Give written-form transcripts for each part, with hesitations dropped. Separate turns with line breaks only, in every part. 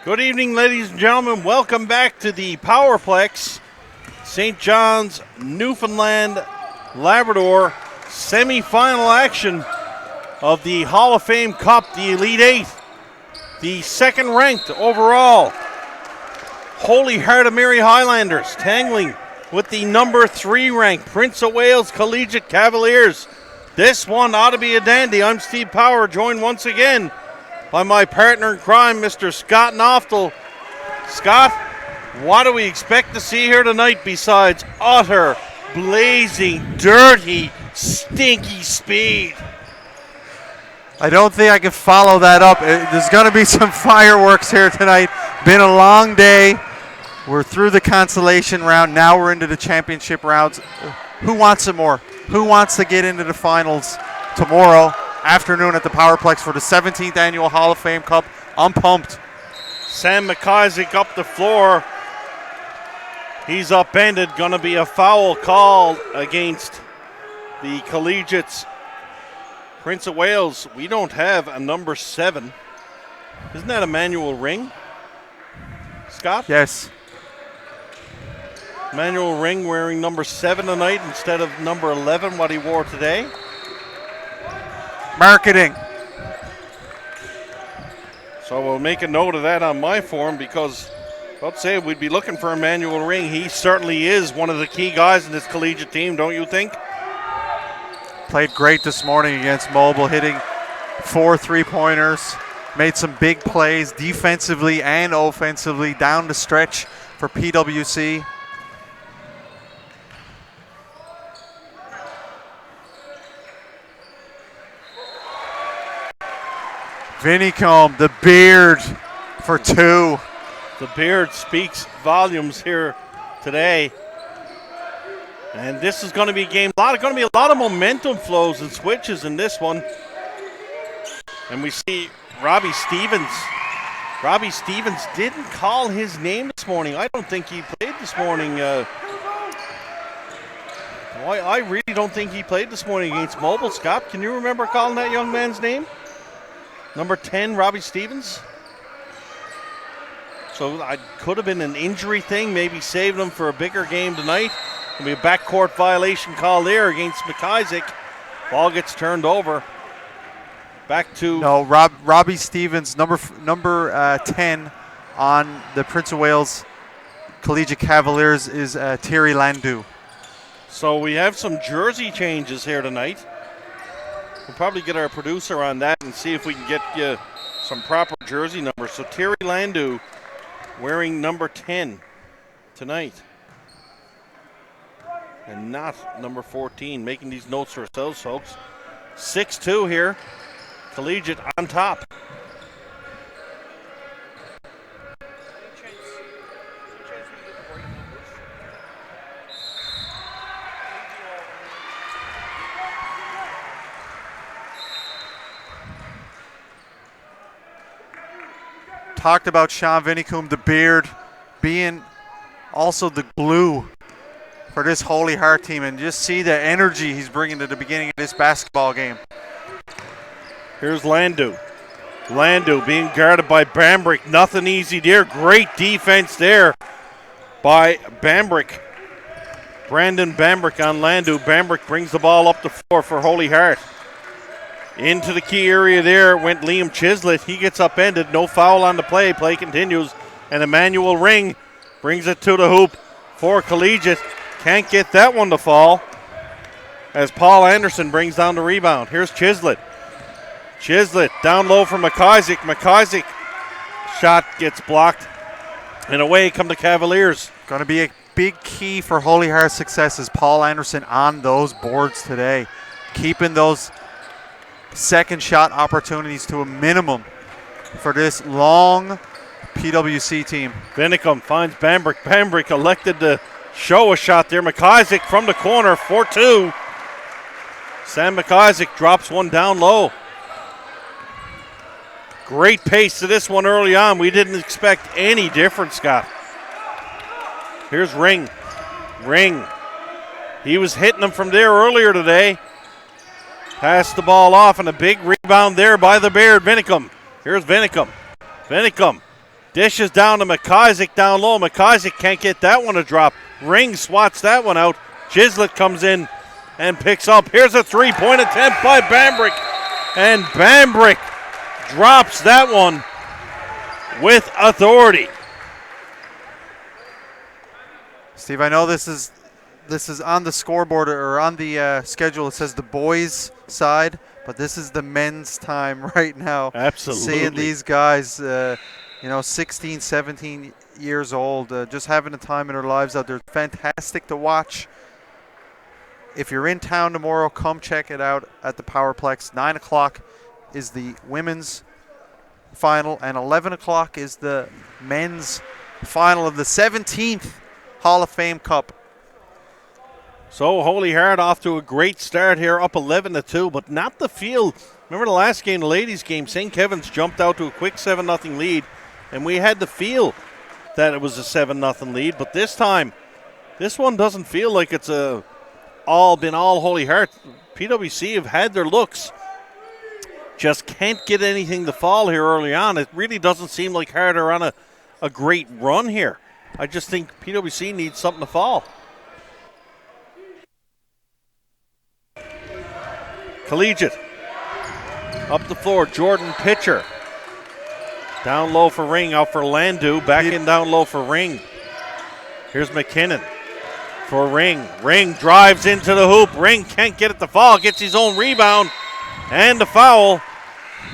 Good evening, ladies and gentlemen. Welcome back to the Powerplex St. John's, Newfoundland, Labrador semi-final action of the Hall of Fame Cup, the Elite Eight. The second ranked overall Holy Heart of Mary Highlanders tangling with the number 3 ranked Prince of Wales Collegiate Cavaliers. This one ought to be a dandy. I'm Steve Power, joined once again by my partner in crime, Mr. Scott Knoftel. Scott, what do we expect to see here tonight besides utter, blazing, dirty, stinky speed?
I don't think I can follow that up. There's going to be some fireworks here tonight. Been a long day. We're through the consolation round. Now we're into the championship rounds. Who wants some more? Who wants to get into the finals tomorrow afternoon at the Powerplex for the 17th Annual Hall of Fame Cup? I'm pumped.
Sam McIsaac up the floor. He's upended. Going to be a foul called against the Collegiates. Prince of Wales, we don't have a number 7. Isn't that Emmanuel Ring? Scott?
Yes.
Emmanuel Ring wearing number 7 tonight instead of number 11, what he wore today.
Marketing.
So we'll make a note of that on my form because, let's say, we'd be looking for Emmanuel Ring. He certainly is one of the key guys in this collegiate team, don't you think?
Played great this morning against Mobile, hitting 4 3-pointers. Made some big plays defensively and offensively down the stretch for PWC. Vinicombe, the beard for 2.
The beard speaks volumes here today. And this is going to be a game. Going to be a lot of momentum flows and switches in this one. And we see Robbie Stevens. Robbie Stevens didn't call his name this morning. I don't think he played this morning. I really don't think he played this morning against Mobile. Scott, can you remember calling that young man's name? Number 10, Robbie Stevens. So I could have been an injury thing, maybe saved him for a bigger game tonight. There'll be a backcourt violation call there against McIsaac. Ball gets turned over. Back to...
No, Robbie Stevens, number 10 on the Prince of Wales Collegiate Cavaliers is Thierry Landu.
So we have some jersey changes here tonight. We'll probably get our producer on that and see if we can get you some proper jersey numbers. So Thierry Landu wearing number 10 tonight. And not number 14. Making these notes for ourselves, folks. 6-2 here. Collegiate on top.
Talked about Sean Vinicombe, the beard, being also the glue for this Holy Heart team, and just see the energy he's bringing to the beginning of this basketball game.
Here's Landu. Landu being guarded by Bambrick. Nothing easy there. Great defense there by Bambrick. Brandon Bambrick on Landu. Bambrick brings the ball up the floor for Holy Heart. Into the key area there went Liam Chislett. He gets upended. No foul on the play. Play continues. And Emmanuel Ring brings it to the hoop for Collegiate. Can't get that one to fall as Paul Anderson brings down the rebound. Here's Chislett. Chislett down low for McIsaac. McIsaac shot gets blocked. And away come the Cavaliers.
Going to be a big key for Holy Heart's success is Paul Anderson on those boards today. Keeping those second shot opportunities to a minimum for this long PWC team.
Vinicombe finds Bambrick. Bambrick elected to show a shot there. McIsaac from the corner, 4-2. Sam McIsaac drops one down low. Great pace to this one early on. We didn't expect any difference, Scott. Here's Ring. Ring. He was hitting them from there earlier today. Passed the ball off, and a big rebound there by the Beard, Vinicombe. Here's Vinicombe. Vinicombe Dishes down to McIsaac down low. McIsaac can't get that one to drop. Ring swats that one out. Chislett comes in and picks up. Here's a three-point attempt by Bambrick. And Bambrick drops that one with authority.
Steve, I know this is on the scoreboard or on the schedule. It says the boys' side, but this is the men's time right now.
Absolutely.
Seeing these guys, 16, 17 years old, just having the time in their lives out there. Fantastic to watch. If you're in town tomorrow, come check it out at the Powerplex. 9 o'clock is the women's final, and 11 o'clock is the men's final of the 17th Hall of Fame Cup.
So Holy Heart off to a great start here, up 11-2, but not the field. Remember the last game, the ladies' game, St. Kevin's jumped out to a quick 7-0 lead, and we had the feel that it was a 7-0 lead, but this time, this one doesn't feel like it's been all Holy Heart. PWC have had their looks, just can't get anything to fall here early on. It really doesn't seem like Heart are on a great run here. I just think PWC needs something to fall. Collegiate. Up the floor, Jordan Pitcher. Down low for Ring, out for Landu. Back in down low for Ring. Here's McKinnon for Ring. Ring drives into the hoop. Ring can't get it to fall. Gets his own rebound and the foul.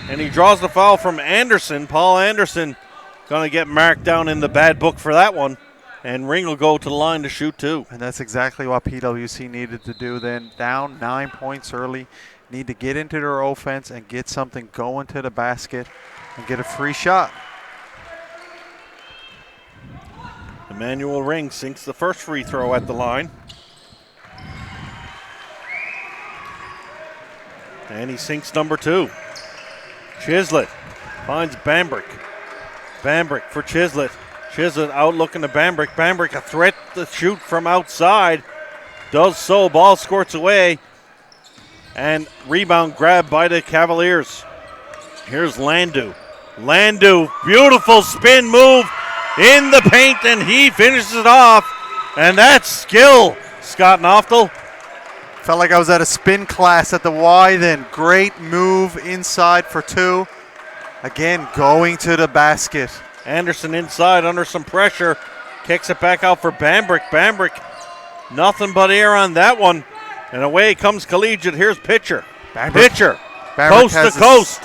And he draws the foul from Anderson. Paul Anderson going to get marked down in the bad book for that one. And Ring will go to the line to shoot two.
And that's exactly what PWC needed to do then. Down 9 points early. Need to get into their offense and get something going to the basket and get a free shot.
Emmanuel Ring sinks the first free throw at the line. And he sinks number two. Chislett finds Bambrick. Bambrick for Chislett. Chislett out looking to Bambrick. Bambrick a threat to shoot from outside. Does so. Ball squirts away. And rebound grabbed by the Cavaliers. Here's Landu. Landu, beautiful spin move in the paint, and he finishes it off. And that's skill, Scott Knoftel.
Felt like I was at a spin class at the Y then. Great move inside for two. Again, going to the basket.
Anderson inside under some pressure. Kicks it back out for Bambrick. Bambrick, nothing but air on that one. And away comes Collegiate. Here's Pitcher. Pitcher, coast to coast.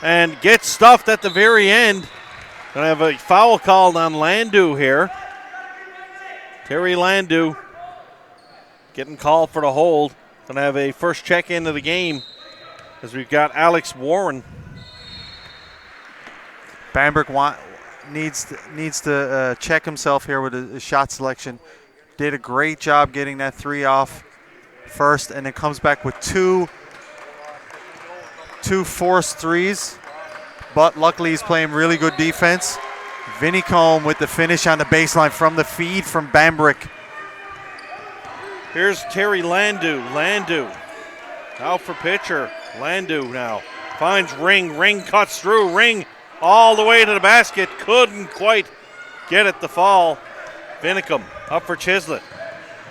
And gets stuffed at the very end. Gonna have a foul called on Landu here. Terry Landu getting called for the hold. Gonna have a first check into the game as we've got Alex Warren.
Bambrick needs to check himself here with his shot selection. Did a great job getting that three off first, and then comes back with two forced threes. But luckily he's playing really good defense. Vinny Combe with the finish on the baseline from the feed from Bambrick.
Here's Terry Landu. Landu out for Pitcher. Landu now finds Ring. Ring cuts through. Ring all the way to the basket. Couldn't quite get it to fall. Vinicum up for Chislett.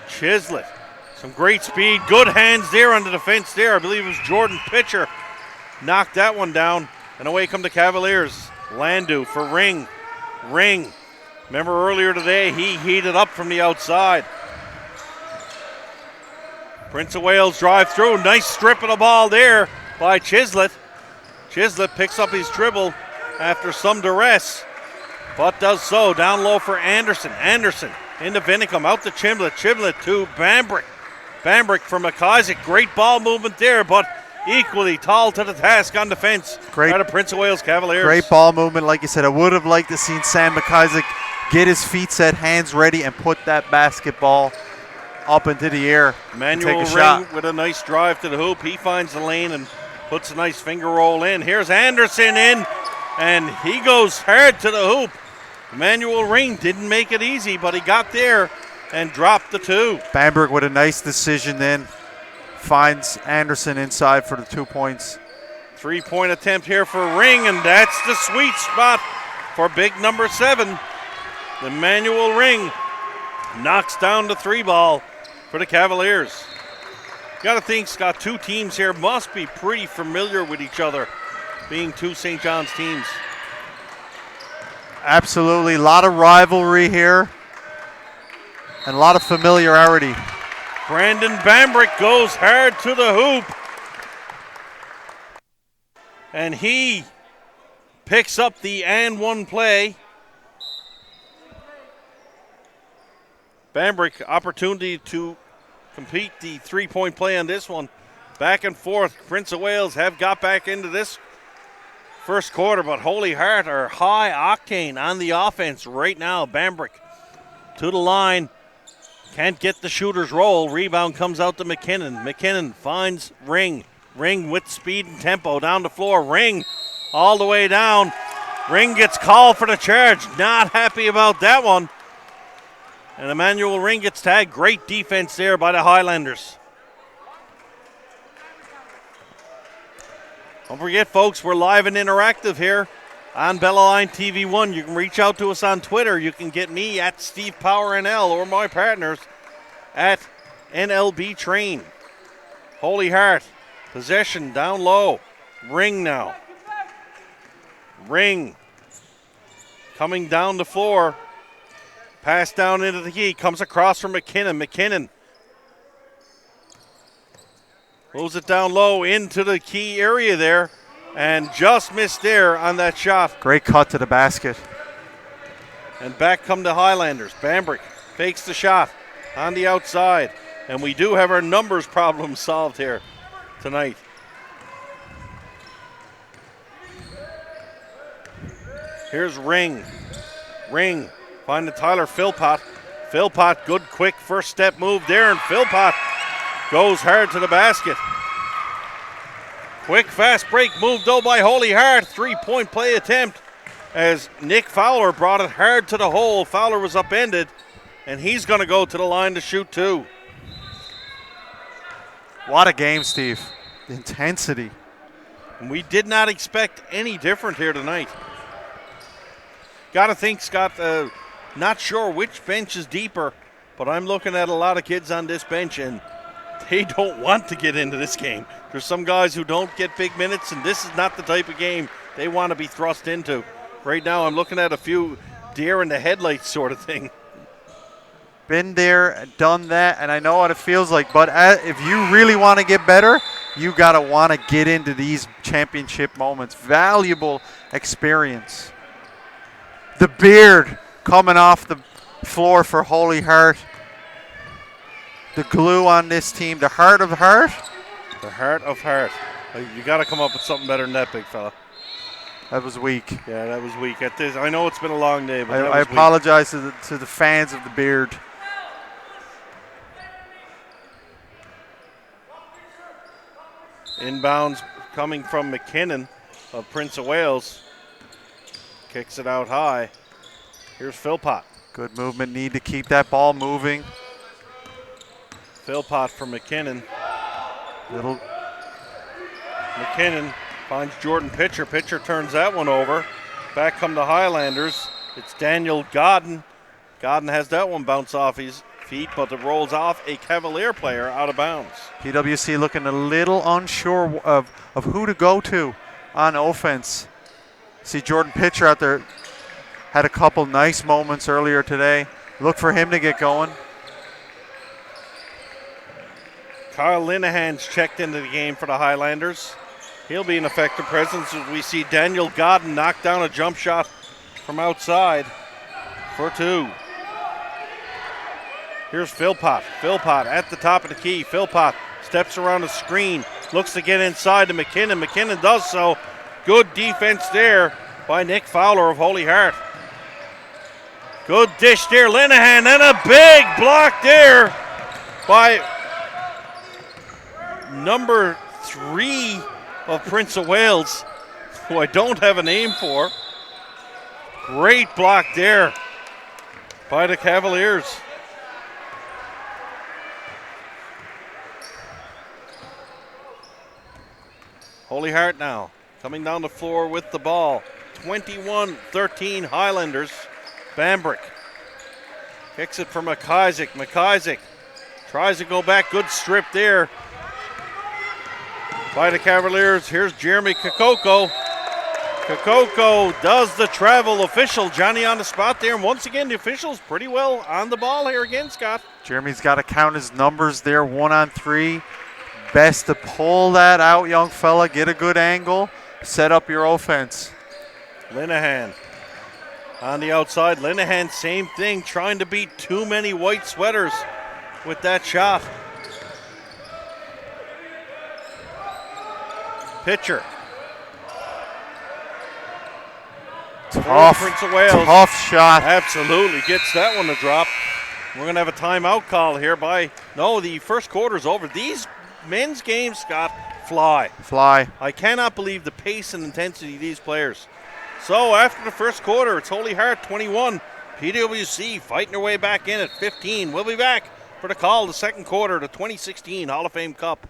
Chislett, some great speed. Good hands there on the defense there. I believe it was Jordan Pitcher. Knocked that one down. And away come the Cavaliers. Landu for Ring. Ring. Remember earlier today, he heated up from the outside. Prince of Wales drive through. Nice strip of the ball there by Chislett. Chislett picks up his dribble after some duress, but does so. Down low for Anderson. Anderson into Vinicum. Out to Chimlet. Chimlet to Bambrick. Bambrick for McIsaac. Great ball movement there, but equally tall to the task on defense.
Great.
Out of Prince of Wales Cavaliers.
Great ball movement. Like you said, I would have liked to seen Sam McIsaac get his feet set, hands ready, and put that basketball up into the air.
Emmanuel Ring with a nice drive to the hoop. He finds the lane and puts a nice finger roll in. Here's Anderson in, and he goes hard to the hoop. Emmanuel Ring didn't make it easy, but he got there and dropped the two.
Bamberg with a nice decision then. Finds Anderson inside for the 2 points.
3-point attempt here for Ring, and that's the sweet spot for big number 7. Emmanuel Ring knocks down the 3-ball for the Cavaliers. Got to think, Scott, two teams here must be pretty familiar with each other, being two St. John's teams.
Absolutely. A lot of rivalry here and a lot of familiarity.
Brandon Bambrick goes hard to the hoop. And he picks up the and one play. Bambrick, opportunity to complete the three-point play on this one. Back and forth. Prince of Wales have got back into this first quarter, but Holy Heart are high octane on the offense right now. Bambrick to the line. Can't get the shooter's roll. Rebound comes out to McKinnon. McKinnon finds Ring. Ring with speed and tempo down the floor. Ring all the way down. Ring gets called for the charge. Not happy about that one. And Emmanuel Ring gets tagged. Great defense there by the Highlanders. Don't forget, folks, we're live and interactive here on Bellaline TV1. You can reach out to us on Twitter. You can get me at Steve Power NL or my partners at NLB Train. Holy Heart, possession down low. Ring now. Ring coming down the floor. Pass down into the key. Comes across from McKinnon. McKinnon moves it down low into the key area there and just missed there on that shot.
Great cut to the basket.
And back come the Highlanders. Bambrick fakes the shot on the outside. And we do have our numbers problem solved here tonight. Here's Ring. Ring finding Tyler Philpott. Philpott, good quick first step move there, and Philpott goes hard to the basket. Quick fast break move though by Holy Heart. 3-point play attempt as Nick Fowler brought it hard to the hole. Fowler was upended, and he's going to go to the line to shoot two.
What a game, Steve. The intensity.
And we did not expect any different here tonight. Got to think, Scott, not sure which bench is deeper, but I'm looking at a lot of kids on this bench, and they don't want to get into this game. There's some guys who don't get big minutes, and this is not the type of game they want to be thrust into. Right now, I'm looking at a few deer in the headlights sort of thing.
Been there, done that, and I know what it feels like, but if you really want to get better, you got to want to get into these championship moments. Valuable experience. The beard coming off the floor for Holy Heart. The glue on this team. The heart of heart.
The heart of heart. You got to come up with something better than that, big fella.
That was weak.
Yeah, that was weak. I know it's been a long day, but
I apologize to the fans of the beard.
Inbounds coming from McKinnon of Prince of Wales. Kicks it out high. Here's Philpott.
Good movement. Need to keep that ball moving.
Philpott for McKinnon.
Little.
McKinnon finds Jordan Pitcher. Pitcher turns that one over. Back come the Highlanders. It's Daniel Godden. Godden has that one bounce off his feet, but it rolls off a Cavalier player out of bounds.
PWC looking a little unsure of who to go to on offense. See Jordan Pitcher out there. Had a couple nice moments earlier today. Look for him to get going.
Kyle Linehan's checked into the game for the Highlanders. He'll be an effective presence as we see Daniel Godden knock down a jump shot from outside for two. Here's Philpott. Philpott at the top of the key. Philpott steps around the screen, looks to get inside to McKinnon. McKinnon does so. Good defense there by Nick Fowler of Holy Heart. Good dish there, Linehan, and a big block there by number 3 of Prince of Wales, who I don't have a name for. Great block there by the Cavaliers. Holy Heart now coming down the floor with the ball. 21-13 Highlanders. Bambrick kicks it for McIsaac. McIsaac tries to go back. Good strip there by the Cavaliers. Here's Jeremy Kokoko. Kokoko does the travel. Official Johnny on the spot there. And once again, the official's pretty well on the ball here again, Scott.
Jeremy's got to count his numbers there, 1-on-3. Best to pull that out, young fella. Get a good angle. Set up your offense.
Linehan on the outside. Linehan, same thing, trying to beat too many white sweaters with that shot. Pitcher. Prince of Wales.
Tough shot.
Absolutely gets that one to drop. We're going to have a timeout call here the first quarter's over. These men's games, Scott, fly. I cannot believe the pace and intensity of these players. So after the first quarter, it's Holy Heart 21, PWC fighting their way back in at 15. We'll be back for the call of the second quarter of the 2016 Hall of Fame Cup.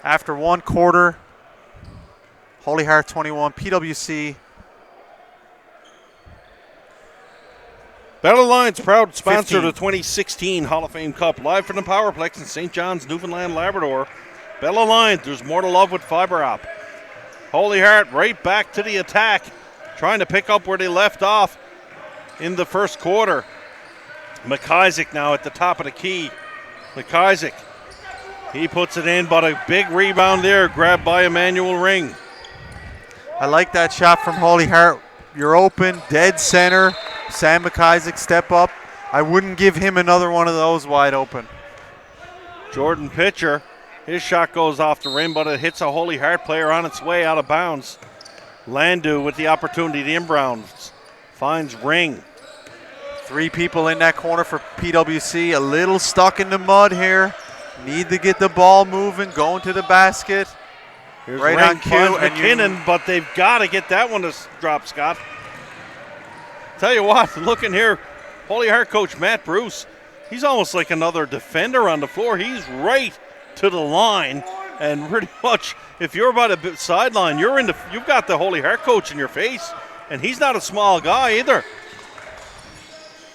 After one quarter, Holy Heart 21, PWC.
Battle Lines, proud sponsor
15.
of the 2016 Hall of Fame Cup, live from the Powerplex in St. John's, Newfoundland, Labrador. Bella Lions, there's more to love with fiber op. Holy Heart right back to the attack, trying to pick up where they left off in the first quarter. McIsaac now at the top of the key. McIsaac, he puts it in, but a big rebound there, grabbed by Emmanuel Ring.
I like that shot from Holy Heart. You're open, dead center. Sam McIsaac, step up. I wouldn't give him another one of those wide open.
Jordan Pitcher, his shot goes off the rim, but it hits a Holy Heart player on its way out of bounds. Landu with the opportunity, the inbounds, finds Ring.
Three people in that corner for PWC, a little stuck in the mud here. Need to get the ball moving, going to the basket.
Here's
right
Ring,
on cue.
and McKinnon, but they've got to get that one to drop, Scott. Tell you what, looking here, Holy Heart coach Matt Bruce, he's almost like another defender on the floor. He's right to the line, and pretty much if you're by the sideline, you've got the Holy Heart coach in your face, and he's not a small guy either.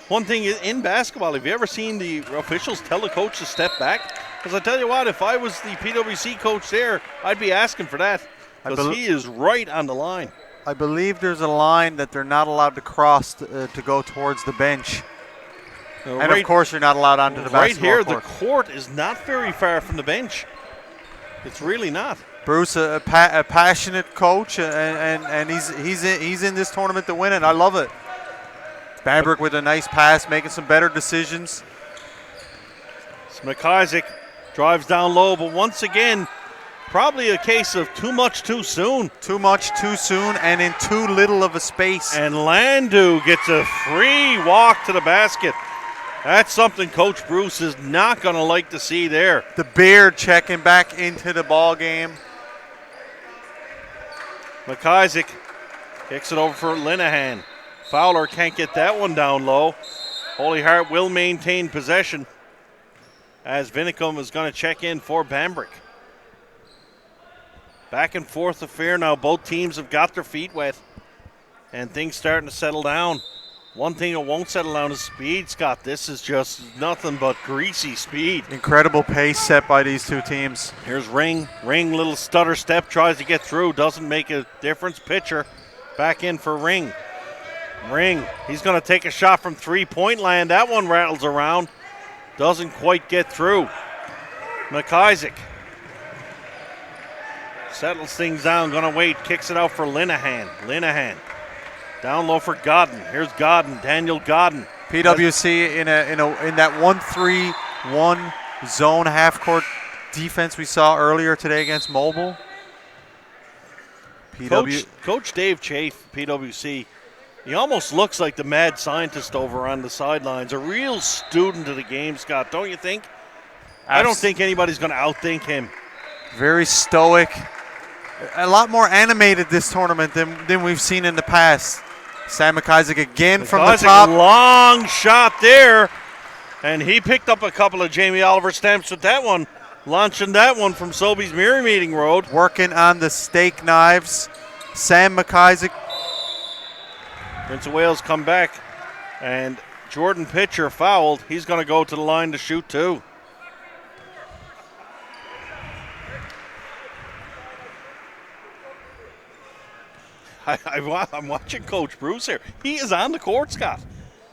One thing in basketball, have you ever seen the officials tell the coach to step back? Because I tell you what, if I was the PWC coach there, I'd be asking for that, because he is right on the line.
I believe there's a line that they're not allowed to cross to go towards the bench. And of course, you're not allowed onto the basketball
court. Right here,
court.
the court is not very far from the bench. It's really not.
Bruce, a passionate coach, and he's in this tournament to win it. I love it. Bambrick with a nice pass, making some better decisions.
McIsaac drives down low, but once again, probably a case of too much too soon.
Too much too soon and in too little of a space.
And Landu gets a free walk to the basket. That's something Coach Bruce is not going to like to see there.
The Beard checking back into the ball game.
McIsaac kicks it over for Linehan. Fowler can't get that one down low. Holy Heart will maintain possession as Vinicum is going to check in for Bambrick. Back and forth affair now. Both teams have got their feet wet, and things starting to settle down. One thing that won't settle down is speed, Scott. This is just nothing but greasy speed.
Incredible pace set by these two teams.
Here's Ring. Ring, little stutter step, tries to get through. Doesn't make a difference. Pitcher back in for Ring. Ring, he's going to take a shot from three-point land. That one rattles around. Doesn't quite get through. McIsaac settles things down, gonna wait, kicks it out for Linehan. Linehan down low for Godden. Here's Godden, Daniel Godden.
PWC in that 1-3-1 zone half-court defense we saw earlier today against Mobile.
Coach Dave Chafe, PWC, he almost looks like the mad scientist over on the sidelines. A real student of the game, Scott, don't you think? I don't think anybody's going to outthink him.
Very stoic. A lot more animated this tournament than we've seen in the past. Sam McIsaac again from the top.
Long shot there. And he picked up a couple of Jamie Oliver stamps with that one. Launching that one from Sobeys Mirror Meeting Road.
Working on the steak knives. Sam McIsaac.
Prince of Wales come back. And Jordan Pitcher fouled. He's going to go to the line to shoot too. I'm watching Coach Bruce here. He is on the court, Scott.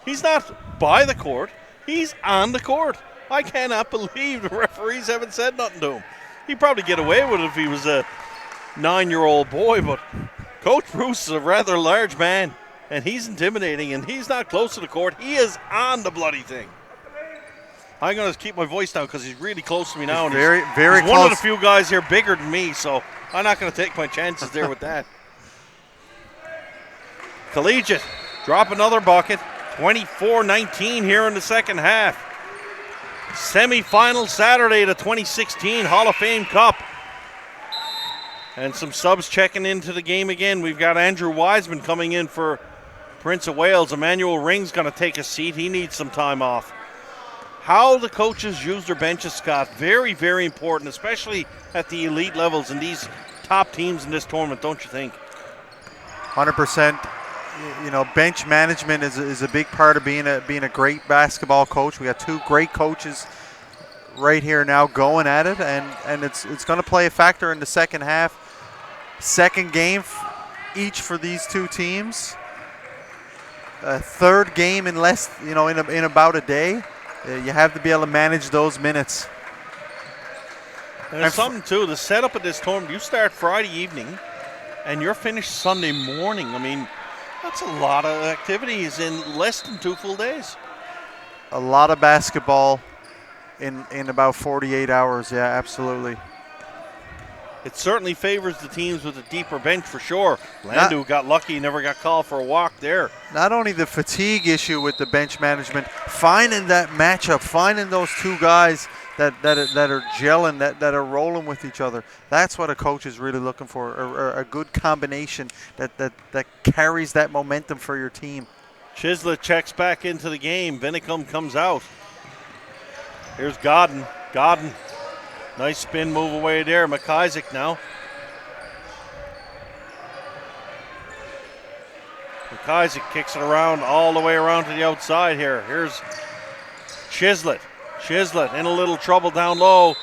He's not by the court. He's on the court. I cannot believe the referees haven't said nothing to him. He'd probably get away with it if he was a 9-year-old boy, but Coach Bruce is a rather large man, and he's intimidating, and he's not close to the court. He is on the bloody thing. I'm going to keep my voice down because he's really close to me now.
He's very close.
One of the few guys here bigger than me, so I'm not going to take my chances there with that. Collegiate drop another bucket. 24-19 here in the second half. Semi-final Saturday, the 2016 Hall of Fame Cup. And some subs checking into the game again. We've got Andrew Wiseman coming in for Prince of Wales. Emmanuel Ring's going to take a seat. He needs some time off. How the coaches use their benches, Scott, very, very important, especially at the elite levels and these top teams in this tournament, don't you think?
100%. You know, bench management is a big part of being a great basketball coach. We got two great coaches right here now going at it, and it's going to play a factor in the second half. Second game each for these two teams. A third game in less, in about a day. You have to be able to manage those minutes.
And there's something too. The setup of this tournament, you start Friday evening, and you're finished Sunday morning. I mean, that's a lot of activities in less than 2 full days.
A lot of basketball in about 48 hours. Yeah, absolutely.
It certainly favors the teams with a deeper bench for sure. Landu got lucky, never got called for a walk there.
Not only the fatigue issue with the bench management, finding that matchup, finding those two guys that are gelling, that are rolling with each other. That's what a coach is really looking for, a good combination that carries that momentum for your team.
Chislett checks back into the game. Vinicum comes out. Here's Godden. Godden. Nice spin move away there. McIsaac now. McIsaac kicks it around all the way around to the outside here. Here's Chislett. Chislett in a little trouble down low.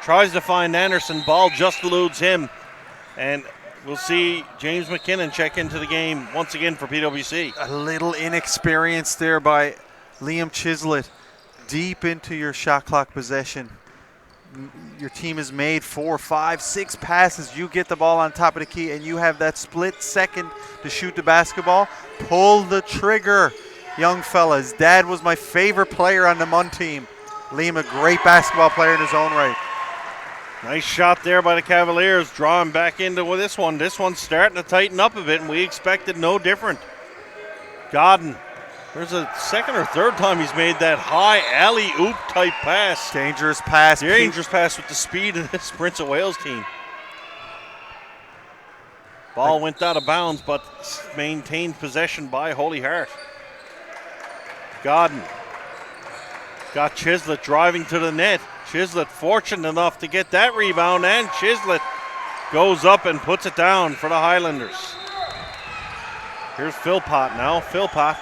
Tries to find Anderson. Ball just eludes him. And we'll see James McKinnon check into the game once again for PWC.
A little inexperience there by Liam Chislett. Deep into your shot clock possession. Your team has made 4, 5, 6 passes. You get the ball on top of the key and you have that split second to shoot the basketball. Pull the trigger, young fellas. Dad was my favorite player on the Mun team. Liam, a great basketball player in his own right.
Nice shot there by the Cavaliers, drawing back into this one. This one's starting to tighten up a bit, and we expected no different. Godden. There's a second or third time he's made that high alley-oop type pass.
Dangerous pass.
Dangerous pass with the speed of this Prince of Wales team. Ball went out of bounds, but maintained possession by Holy Heart. Godden got Chislett driving to the net. Chislett fortunate enough to get that rebound, and Chislett goes up and puts it down for the Highlanders. Here's Philpott now. Philpott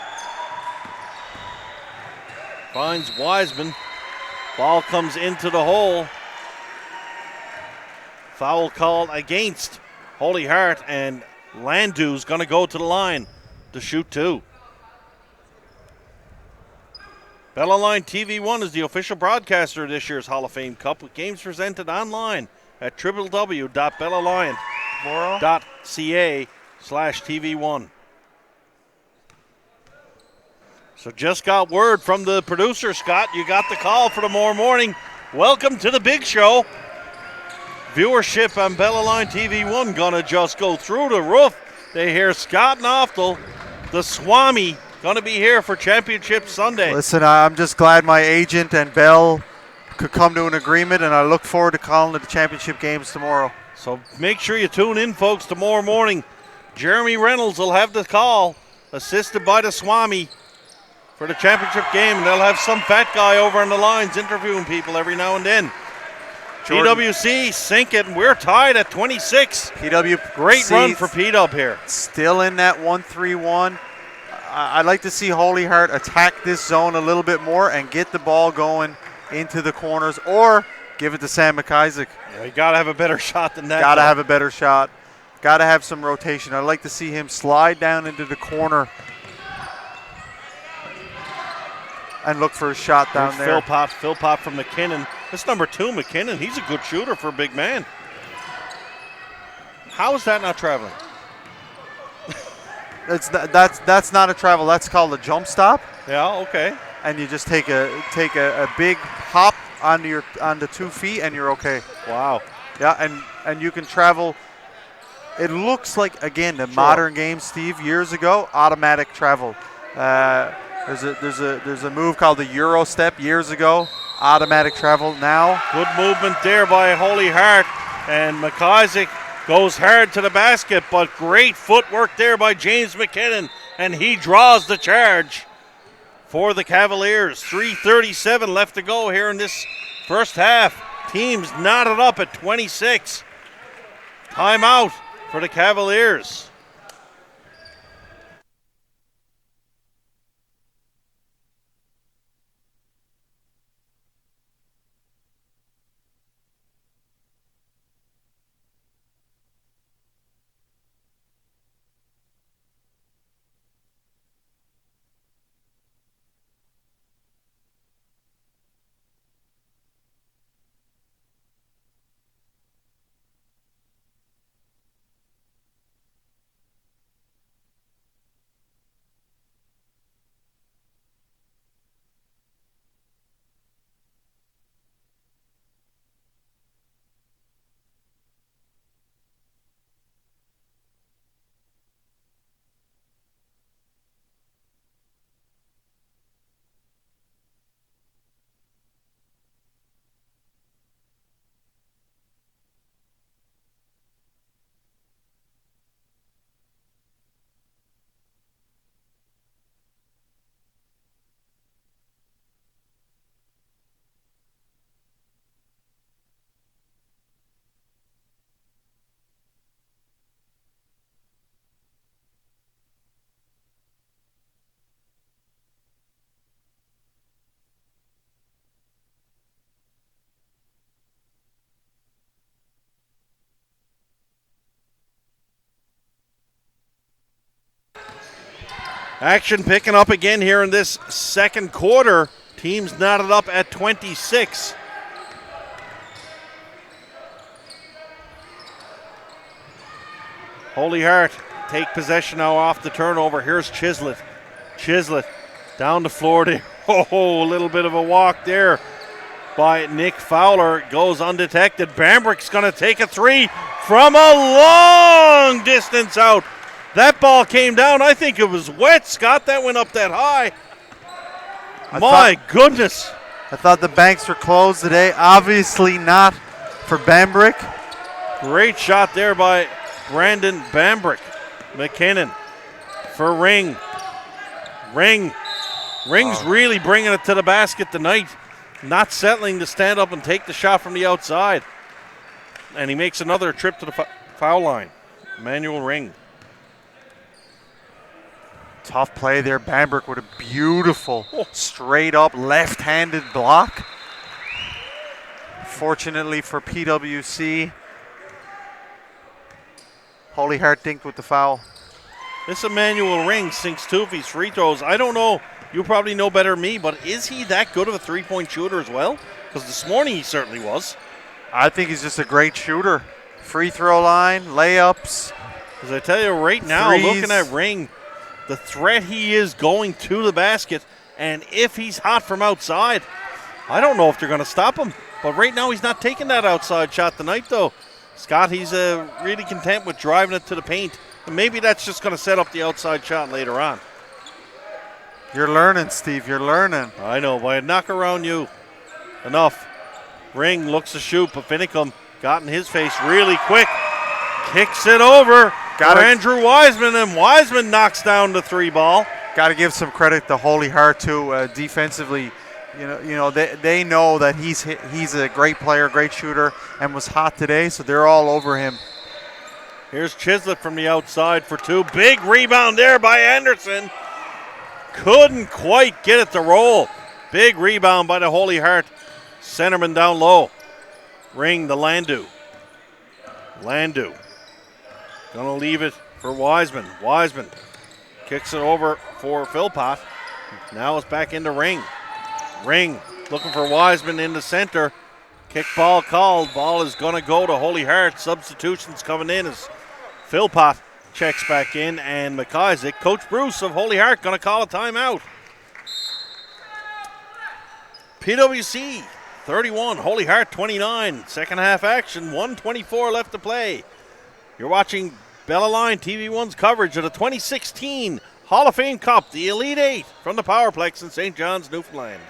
finds Wiseman. Ball comes into the hole. Foul called against Holy Heart, and Landu's going to go to the line to shoot two. Bellaline TV1 is the official broadcaster of this year's Hall of Fame Cup, with games presented online at www.bellaline.ca/TV1. So just got word from the producer, Scott. You got the call for tomorrow morning. Welcome to the big show. Viewership on Bellaline TV1 gonna just go through the roof. They hear Scott Knoftel, the Swami, gonna be here for Championship Sunday.
Listen, I'm just glad my agent and Bell could come to an agreement, and I look forward to calling the championship games tomorrow.
So make sure you tune in, folks, tomorrow morning. Jeremy Reynolds will have the call, assisted by the Swami, for the championship game, and they'll have some fat guy over on the lines interviewing people every now and then. PWC sink it, and we're tied at 26. Great run for P-Dub here.
Still in that 1-3-1. I'd like to see Holy Heart attack this zone a little bit more and get the ball going into the corners, or give it to Sam McIsaac.
Yeah, you got to have a better shot than that.
Got to have a better shot. Got to have some rotation. I'd like to see him slide down into the corner and look for a shot down there.
Phil Pop from McKinnon. That's number 2, McKinnon. He's a good shooter for a big man. How is that not traveling?
That's not a travel. That's called a jump stop.
Yeah, okay.
And you just take a big hop onto 2 feet, and you're okay.
Wow.
Yeah, and you can travel. It looks like, again, the modern game, Steve, years ago, automatic travel. There's a move called the Euro step years ago. Automatic travel now.
Good movement there by Holy Heart, and McIsaac goes hard to the basket, but great footwork there by James McKinnon, and he draws the charge for the Cavaliers. 3:37 left to go here in this first half. Teams knotted up at 26. Timeout for the Cavaliers. Action picking up again here in this second quarter. Teams knotted up at 26. Holy Heart take possession now off the turnover. Here's Chislett. Chislett down the floor there. Oh, a little bit of a walk there by Nick Fowler. Goes undetected. Bambrick's going to take a 3 from a long distance out. That ball came down. I think it was wet, Scott. That went up that high. My goodness.
I thought the banks were closed today. Obviously not for Bambrick.
Great shot there by Brandon Bambrick. McKinnon for Ring. Ring's really bringing it to the basket tonight. Not settling to stand up and take the shot from the outside. And he makes another trip to the foul line. Emmanuel Ring.
Tough play there. Bambrick with a beautiful straight up left-handed block. Fortunately for PWC, Holy Heart dinked with the foul.
This Emmanuel Ring sinks 2 of his free throws. I don't know you probably know better than me, but is he that good of a three-point shooter as well? Because this morning he certainly was.
I think he's just a great shooter. Free throw line, layups.
As I tell you right now,
threes.
looking at Ring, the threat he is going to the basket, and if he's hot from outside, I don't know if they're going to stop him. But right now he's not taking that outside shot tonight, though. Scott, he's really content with driving it to the paint. And maybe that's just going to set up the outside shot later on.
You're learning, Steve. You're learning.
I know, but I knock around you. Enough. Ring looks to shoot, but Finicum got in his face really quick. Kicks it over for Andrew Wiseman, and Wiseman knocks down the three ball.
Got to give some credit to Holy Heart, too, defensively. You know, they know that he's a great player, great shooter, and was hot today, so they're all over him.
Here's Chislett from the outside for two. Big rebound there by Anderson. Couldn't quite get it to roll. Big rebound by the Holy Heart. Centerman down low. Ring the Landu. Landu. Gonna leave it for Wiseman. Wiseman kicks it over for Philpott. Now it's back into Ring. Ring looking for Wiseman in the center. Kick ball called. Ball is going to go to Holy Heart. Substitutions coming in as Philpott checks back in, and McIsaac, Coach Bruce of Holy Heart, going to call a timeout. PWC 31, Holy Heart 29. Second half action, 1:24 left to play. You're watching Bella Line TV1's coverage of the 2016 Hall of Fame Cup, the Elite Eight, from the Powerplex in St. John's, Newfoundland.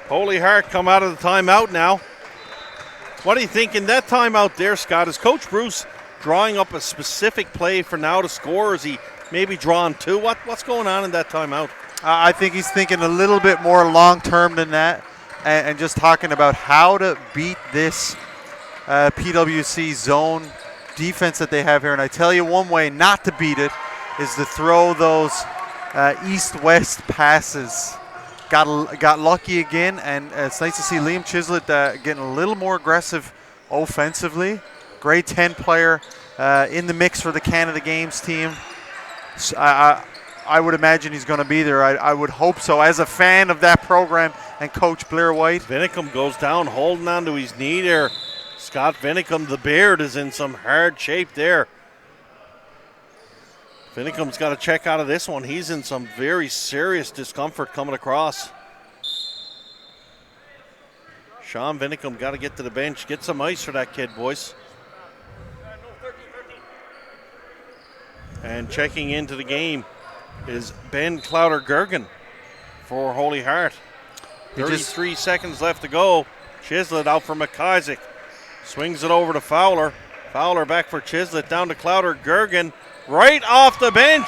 Holy Heart come out of the timeout now. What do you think in that timeout there, Scott? Is Coach Bruce drawing up a specific play for now to score, or is he maybe drawing two? What's going on in that timeout?
I think he's thinking a little bit more long-term than that, and just talking about how to beat this PWC zone defense that they have here. And I tell you, one way not to beat it is to throw those east-west passes. Got lucky again, and it's nice to see Liam Chislett getting a little more aggressive offensively. Grade 10 player in the mix for the Canada Games team. So I would imagine he's going to be there. I would hope so. As a fan of that program and Coach Blair White.
Vinicum goes down, holding on to his knee there. Scott Vinicum, the beard, is in some hard shape there. Vinicum's got to check out of this one. He's in some very serious discomfort coming across. Sean Vinicum got to get to the bench. Get some ice for that kid, boys. And checking into the game is Ben Clowder-Gergen for Holy Heart. 33 seconds left to go. Chislett out for McIsaac. Swings it over to Fowler. Fowler back for Chislett. Down to Clowder-Gergen. Right off the bench.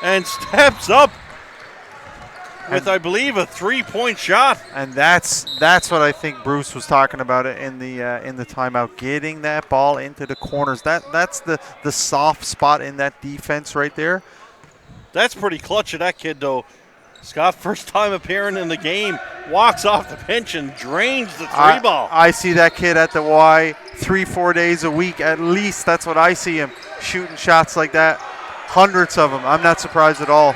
And steps up with, I believe, a three-point shot.
And that's what I think Bruce was talking about in the timeout. Getting that ball into the corners. That's the soft spot in that defense right there.
That's pretty clutch of that kid, though. Scott, first time appearing in the game, walks off the bench and drains the three ball.
I see that kid at the Y 3-4 days a week at least. That's what I see him shooting shots like that. Hundreds of them. I'm not surprised at all.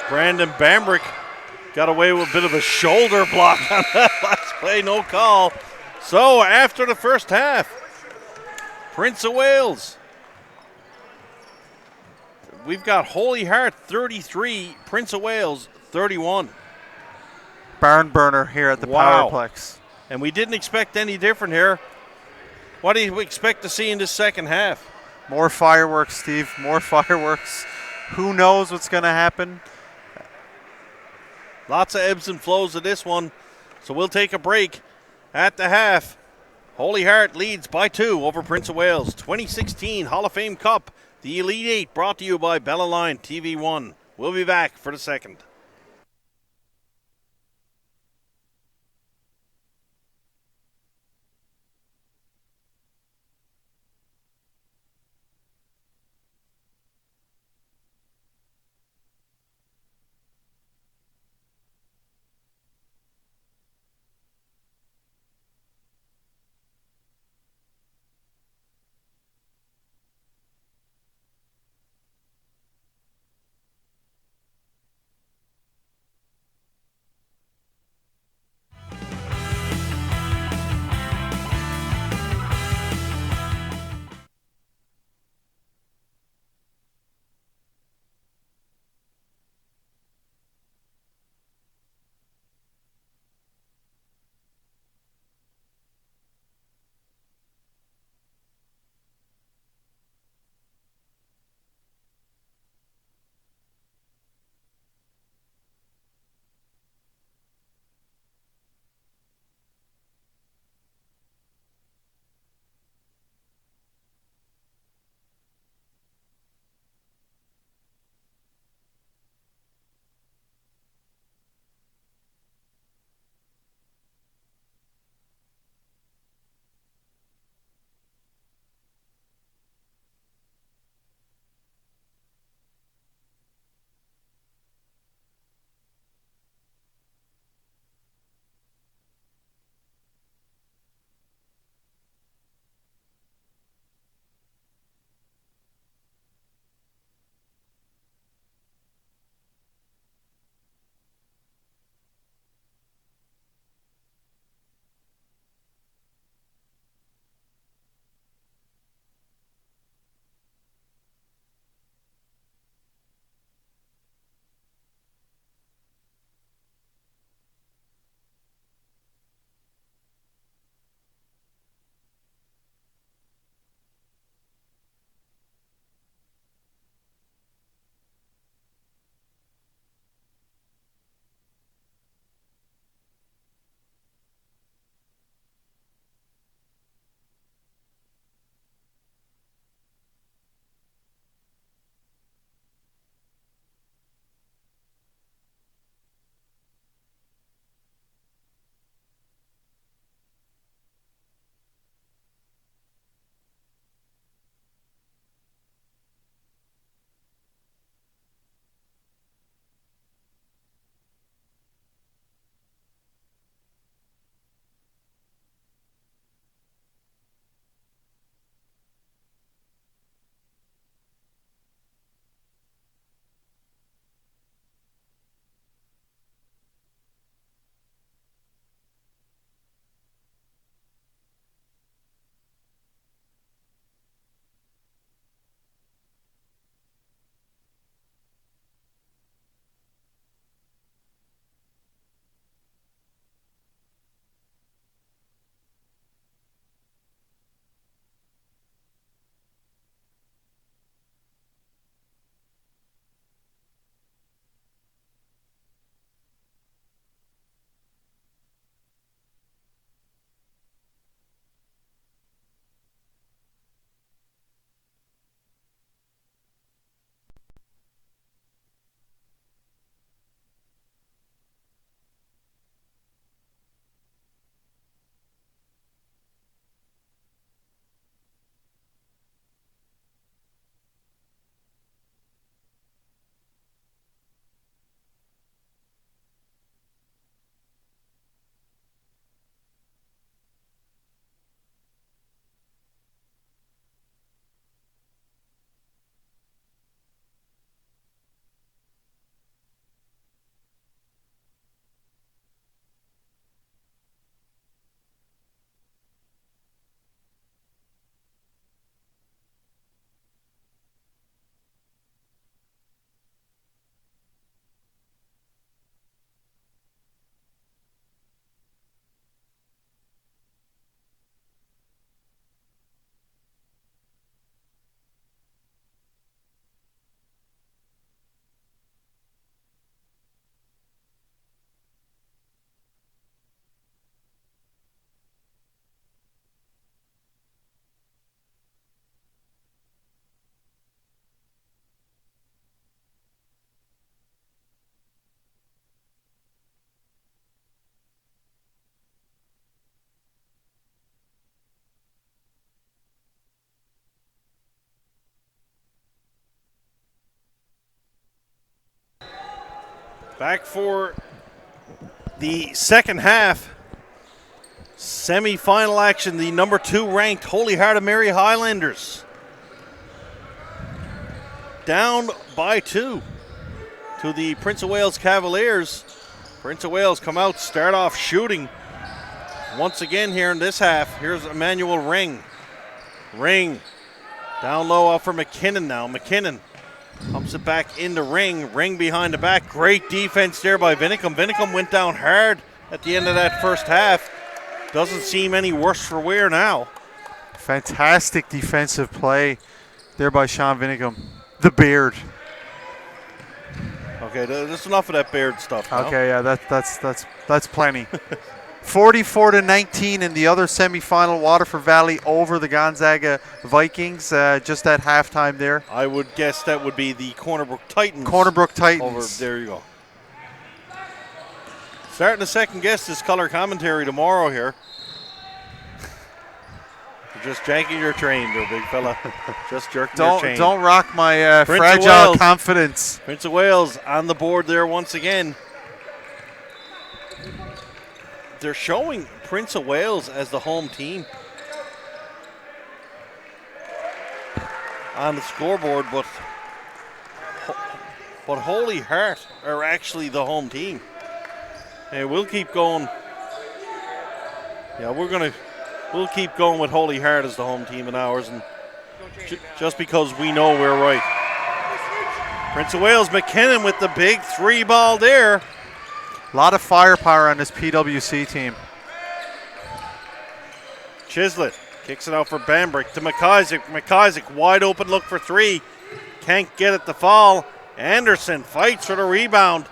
Brandon Bambrick got away with a bit of a shoulder block on that last play. No call. So after the first half, Prince of Wales we've got Holy Heart 33, Prince of Wales 31.
Barn burner here at the
Wow.
Powerplex.
And we didn't expect any different here. What do you expect to see in this second half?
More fireworks, Steve. More fireworks. Who knows what's going to happen?
Lots of ebbs and flows of this one. So we'll take a break at the half. Holy Heart leads by 2 over Prince of Wales. 2016 Hall of Fame Cup, the Elite 8, brought to you by Bella Line TV1. We'll be back for the second. Back for the second half. Semi-final action, the number 2 ranked Holy Heart of Mary Highlanders. Down by 2 to the Prince of Wales Cavaliers. Prince of Wales come out, start off shooting once again here in this half. Here's Emmanuel Ring. Ring down low out for McKinnon now. McKinnon pumps it back into Ring. Ring behind the back. Great defense there by Vinicum. Vinicum went down hard at the end of that first half. Doesn't seem any worse for wear now.
Fantastic defensive play there by Sean Vinicum. The beard.
Okay, there's enough of that beard stuff now.
Okay, yeah, that's plenty. 44-19 in the other semifinal. Waterford Valley over the Gonzaga Vikings just at halftime there.
I would guess that would be the Cornerbrook Titans.
Cornerbrook Titans.
Over there you go. Starting to second guess this color commentary tomorrow here. You're just janking your train there, big fella. Just jerking your chain.
Don't rock my fragile confidence.
Prince of Wales on the board there once again. They're showing Prince of Wales as the home team on the scoreboard, but Holy Heart are actually the home team. Hey, we'll keep going. Yeah, we'll keep going with Holy Heart as the home team in ours, and just because we know we're right. Prince of Wales, McKinnon with the big 3 ball there.
A lot of firepower on this PWC team.
Chislett kicks it out for Bambrick to McIsaac. McIsaac wide open look for 3. Can't get it to fall. Anderson fights for the rebound.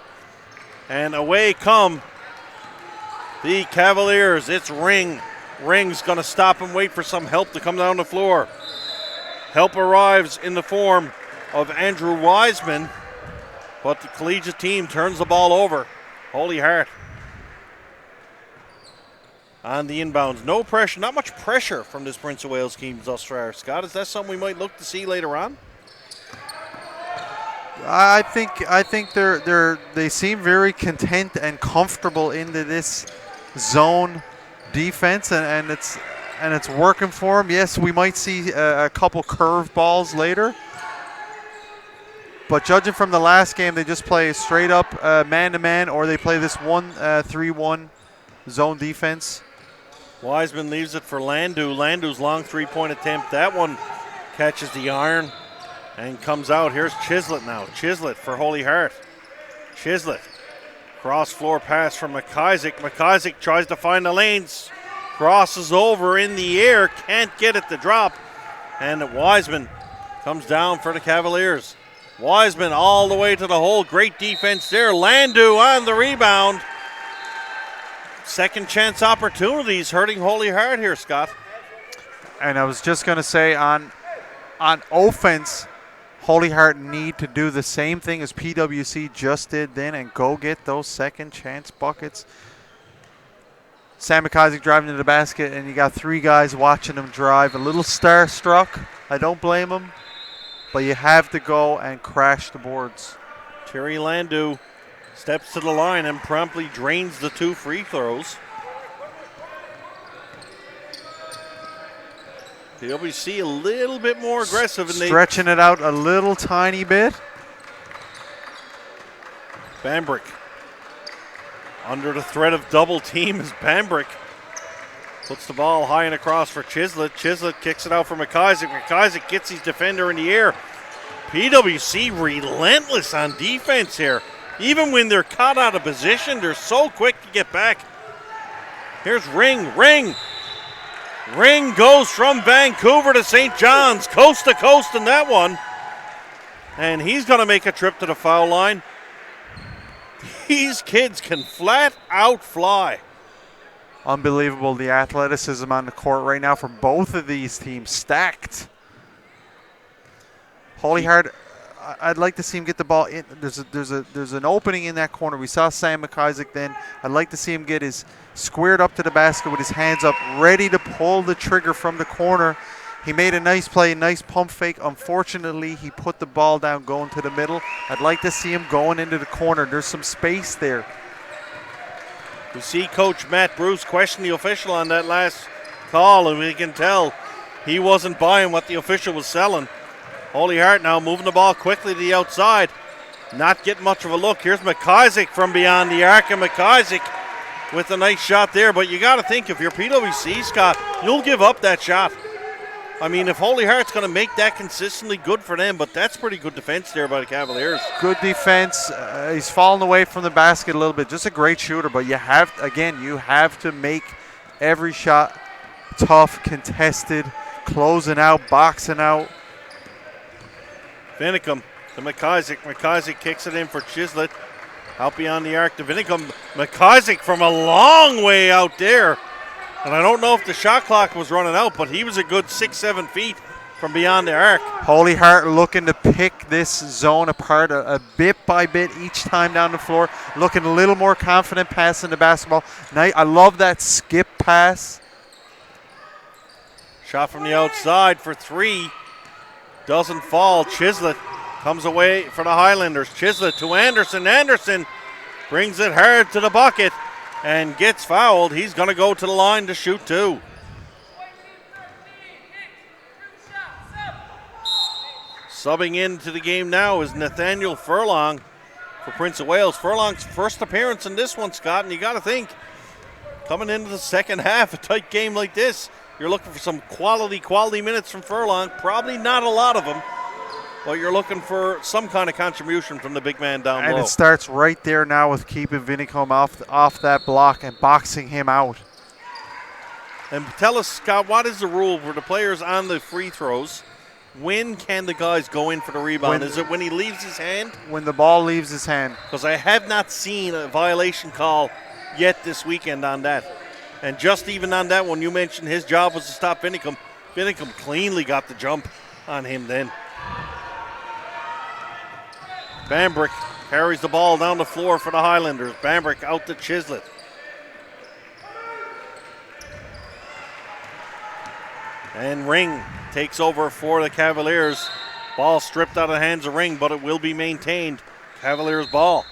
And away come the Cavaliers. It's Ring. Ring's going to stop and wait for some help to come down the floor. Help arrives in the form of Andrew Wiseman, but the collegiate team turns the ball over. Holy Heart on the inbounds. No pressure, not much pressure from this Prince of Wales team thus far. Scott, is that something we might look to see later on?
I think they seem very content and comfortable into this zone defense, and it's working for them. Yes, we might see a couple curve balls later, but judging from the last game, they just play straight up man-to-man, or they play this 1-3-1 zone defense.
Wiseman leaves it for Landu. Landu's long 3-point attempt. That one catches the iron and comes out. Here's Chislett now. Chislett for Holy Heart. Chislett. Cross floor pass from McIsaac. McIsaac tries to find the lanes. Crosses over in the air. Can't get it to drop. And Wiseman comes down for the Cavaliers. Wiseman all the way to the hole. Great defense there. Landu on the rebound. Second chance opportunities hurting Holy Heart here, Scott.
And I was just going to say on offense, Holy Heart need to do the same thing as PWC just did then and go get those second chance buckets. Sam McIsaac driving to the basket, and you got 3 guys watching him drive. A little starstruck. I don't blame him, but you have to go and crash the boards.
Terry Landu steps to the line and promptly drains the 2 free throws. PWC a little bit more aggressive. And
stretching it out a little tiny bit.
Bambrick under the threat of double team as Bambrick puts the ball high and across for Chislett. Chislett kicks it out for McIsaac. McIsaac gets his defender in the air. PWC relentless on defense here. Even when they're caught out of position, they're so quick to get back. Here's Ring. Ring goes from Vancouver to St. John's, coast to coast in that one. And he's going to make a trip to the foul line. These kids can flat out fly.
Unbelievable, the athleticism on the court right now for both of these teams, stacked. Holy Heart, I'd like to see him get the ball in. There's an opening in that corner. We saw Sam McIsaac then. I'd like to see him get his squared up to the basket with his hands up, ready to pull the trigger from the corner. He made a nice play, nice pump fake. Unfortunately, he put the ball down going to the middle. I'd like to see him going into the corner. There's some space there.
We see Coach Matt Bruce question the official on that last call, and we can tell he wasn't buying what the official was selling. Holy Heart now moving the ball quickly to the outside. Not getting much of a look. Here's McIsaac from beyond the arc, and McIsaac with a nice shot there. But you got to think, if you're PWC, Scott, you'll give up that shot. I mean, if Holy Heart's going to make that consistently, good for them, but that's pretty good defense there by the Cavaliers.
Good defense. He's fallen away from the basket a little bit. Just a great shooter, but you have to make every shot tough, contested, closing out, boxing out.
Vinicum to McIsaac. McIsaac kicks it in for Chislett. Out beyond the arc to Vinicum. McIsaac from a long way out there. And I don't know if the shot clock was running out, but he was a good 6-7 feet from beyond the arc.
Holy Heart looking to pick this zone apart a bit by bit each time down the floor. Looking a little more confident passing the basketball. I love that skip pass.
Shot from the outside for three. Doesn't fall. Chislett comes away for the Highlanders. Chislett to Anderson. Anderson brings it hard to the bucket and gets fouled. He's going to go to the line to shoot two. Subbing into the game now is Nathaniel Furlong for Prince of Wales. Furlong's first appearance in this one, Scott, and you got to think, coming into the second half, a tight game like this, you're looking for some quality minutes from Furlong. Probably not a lot of them, but you're looking for some kind of contribution from the big man down low.
And it starts right there now with keeping Vinicum off that block and boxing him out.
And tell us, Scott, what is the rule for the players on the free throws? When can the guys go in for the rebound? Is it when he leaves his hand?
When the ball leaves his hand.
Because I have not seen a violation call yet this weekend on that. And just even on that one, you mentioned his job was to stop Vinicum. Vinicum cleanly got the jump on him then. Bambrick carries the ball down the floor for the Highlanders. Bambrick out to Chislett. And Ring takes over for the Cavaliers. Ball stripped out of the hands of Ring, but it will be maintained. Cavaliers ball.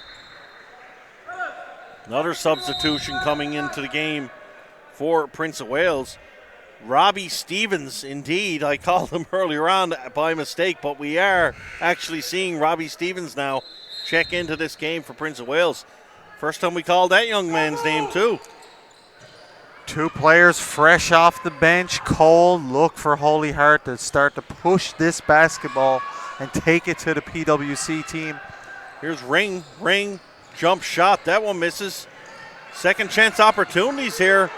Another substitution coming into the game for Prince of Wales. Robbie Stevens, indeed. I called him earlier on by mistake, but we are actually seeing Robbie Stevens now check into this game for Prince of Wales. First time we called that young man's name, too.
Two players fresh off the bench. Cole, look for Holy Heart to start to push this basketball and take it to the PWC team.
Here's Ring, jump shot. That one misses. Second chance opportunities here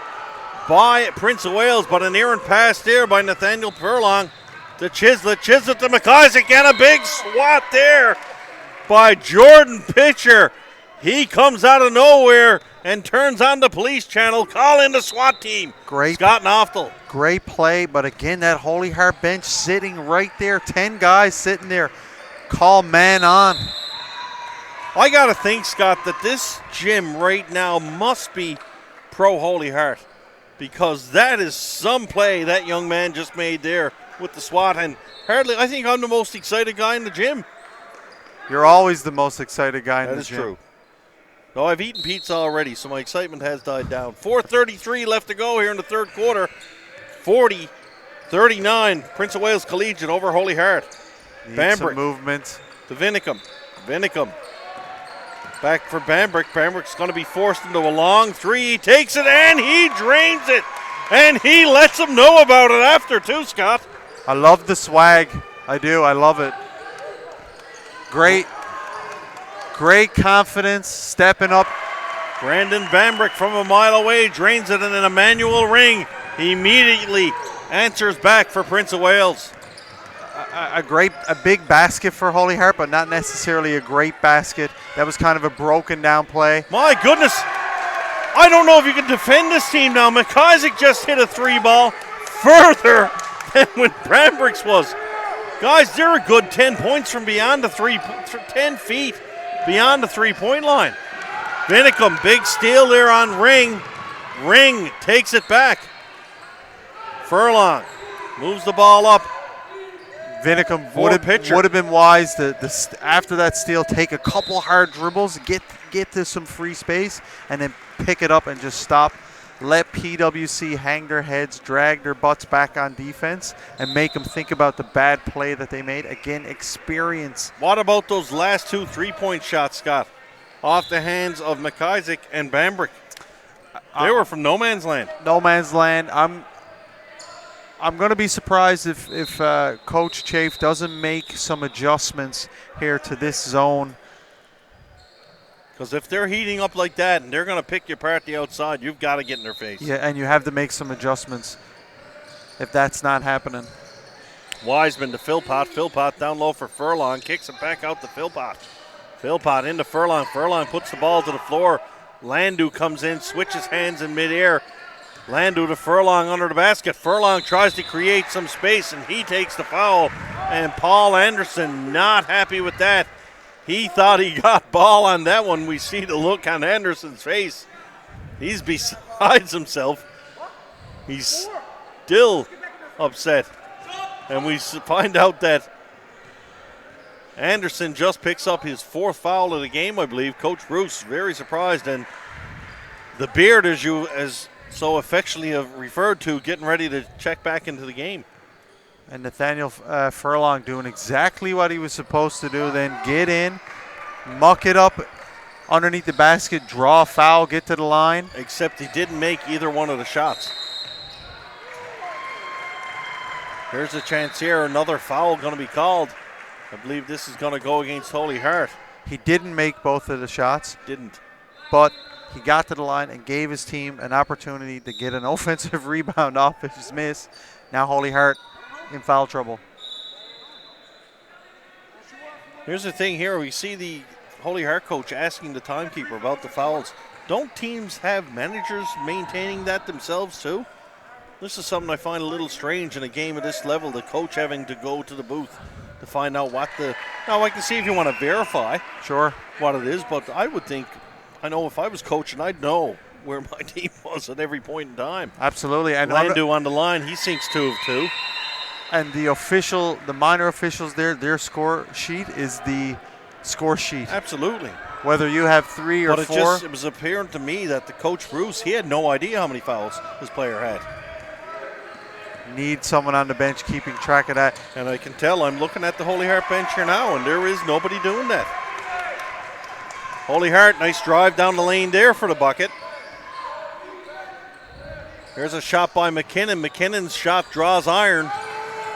by Prince of Wales, but an errant pass there by Nathaniel Furlong to Chislett. Chislett to McIsaac, and a big swat there by Jordan Pitcher. He comes out of nowhere and turns on the police channel. Call in the SWAT team.
Great.
Scott Noftel.
Great play, but again, that Holy Heart bench sitting right there. 10 guys sitting there. Call man on.
I got to think, Scott, that this gym right now must be pro Holy Heart, because that is some play that young man just made there with the SWAT. And hardly, I think I'm the most excited guy in the gym.
You're always the most excited guy in the gym.
That is true. No, I've eaten pizza already, so my excitement has died down. 4:33 left to go here in the third quarter. 40-39, Prince of Wales Collegiate over Holy Heart.
Bambrick movement
to Vinicum. Vinicum back for Bambrick. Bambrick's going to be forced into a long three. He takes it and he drains it. And he lets them know about it after too, Scott.
I love the swag. I do. I love it. Great confidence, stepping up.
Brandon Bambrick from a mile away drains it, and then Emmanuel Ring immediately answers back for Prince of Wales.
A big basket for Holy Heart, but not necessarily a great basket. That was kind of a broken down play.
My goodness. I don't know if you can defend this team now. McIsaac just hit a three ball further than when Bambrick's was. Guys, they're a good 10 points from beyond the 10 feet beyond the three-point line. Vinicum, big steal there on Ring. Ring takes it back. Furlong Moves the ball up.
Vinicum
For
would have been wise to after that steal, take a couple hard dribbles, get to some free space, and then pick it up and just stop. Let PWC hang their heads, drag their butts back on defense, and make them think about the bad play that they made. Again, experience.
What about those last 2 3-point shots, Scott? Off the hands of McIsaac and Bambrick. They were from no man's land.
No man's land. I'm going to be surprised if Coach Chafe doesn't make some adjustments here to this zone.
Because if they're heating up like that and they're going to pick you apart the outside, you've got to get in their face.
Yeah, and you have to make some adjustments if that's not happening.
Wiseman to Philpott. Philpott down low for Furlong. Kicks it back out to Philpott. Philpott into Furlong. Furlong puts the ball to the floor. Landu comes in, switches hands in midair. Landu to Furlong under the basket. Furlong tries to create some space, and he takes the foul. And Paul Anderson not happy with that. He thought he got ball on that one. We see the look on Anderson's face. He's besides himself. He's still upset. And we find out that Anderson just picks up his 4th foul of the game, I believe. Coach Bruce very surprised. And the Beard, as so affectionately referred to, getting ready to check back into the game.
And Nathaniel Furlong doing exactly what he was supposed to do, then get in, muck it up underneath the basket, draw a foul, get to the line.
Except he didn't make either one of the shots. Here's a chance here, another foul going to be called. I believe this is going to go against Holy Heart.
He didn't make both of the shots.
Didn't.
But he got to the line and gave his team an opportunity to get an offensive rebound off his miss. Now Holy Heart in foul trouble.
Here's the thing here. We see the Holy Heart coach asking the timekeeper about the fouls. Don't teams have managers maintaining that themselves too? This is something I find a little strange in a game of this level, the coach having to go to the booth to find out what the... Now, I can see if you want to verify what it is, but I would think, I know if I was coaching, I'd know where my team was at every point in time.
Absolutely. And
Landu on the line, he sinks 2 of 2.
And the minor officials there, their score sheet is the score sheet.
Absolutely.
Whether you have 3 or 4.
But it was apparent to me that the coach Bruce, he had no idea how many fouls his player had.
Need someone on the bench keeping track of that.
And I can tell, I'm looking at the Holy Heart bench here now, and there is nobody doing that. Holy Heart, nice drive down the lane there for the bucket. There's a shot by McKinnon. McKinnon's shot draws iron.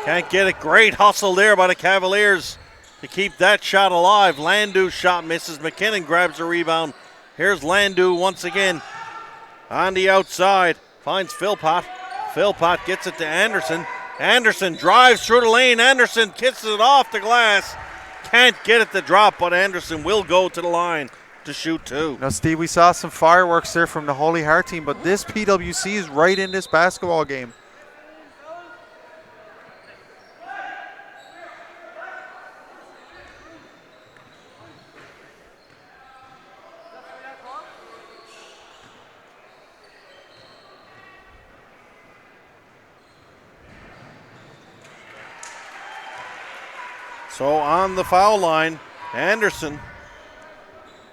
Can't get it. Great hustle there by the Cavaliers to keep that shot alive. Landu's shot misses. McKinnon grabs the rebound. Here's Landu once again on the outside. Finds Philpott. Philpott gets it to Anderson. Anderson drives through the lane. Anderson kisses it off the glass. Can't get it to drop, but Anderson will go to the line to shoot 2.
Now, Steve, we saw some fireworks there from the Holy Heart team, but this PWC is right in this basketball game.
So on the foul line, Anderson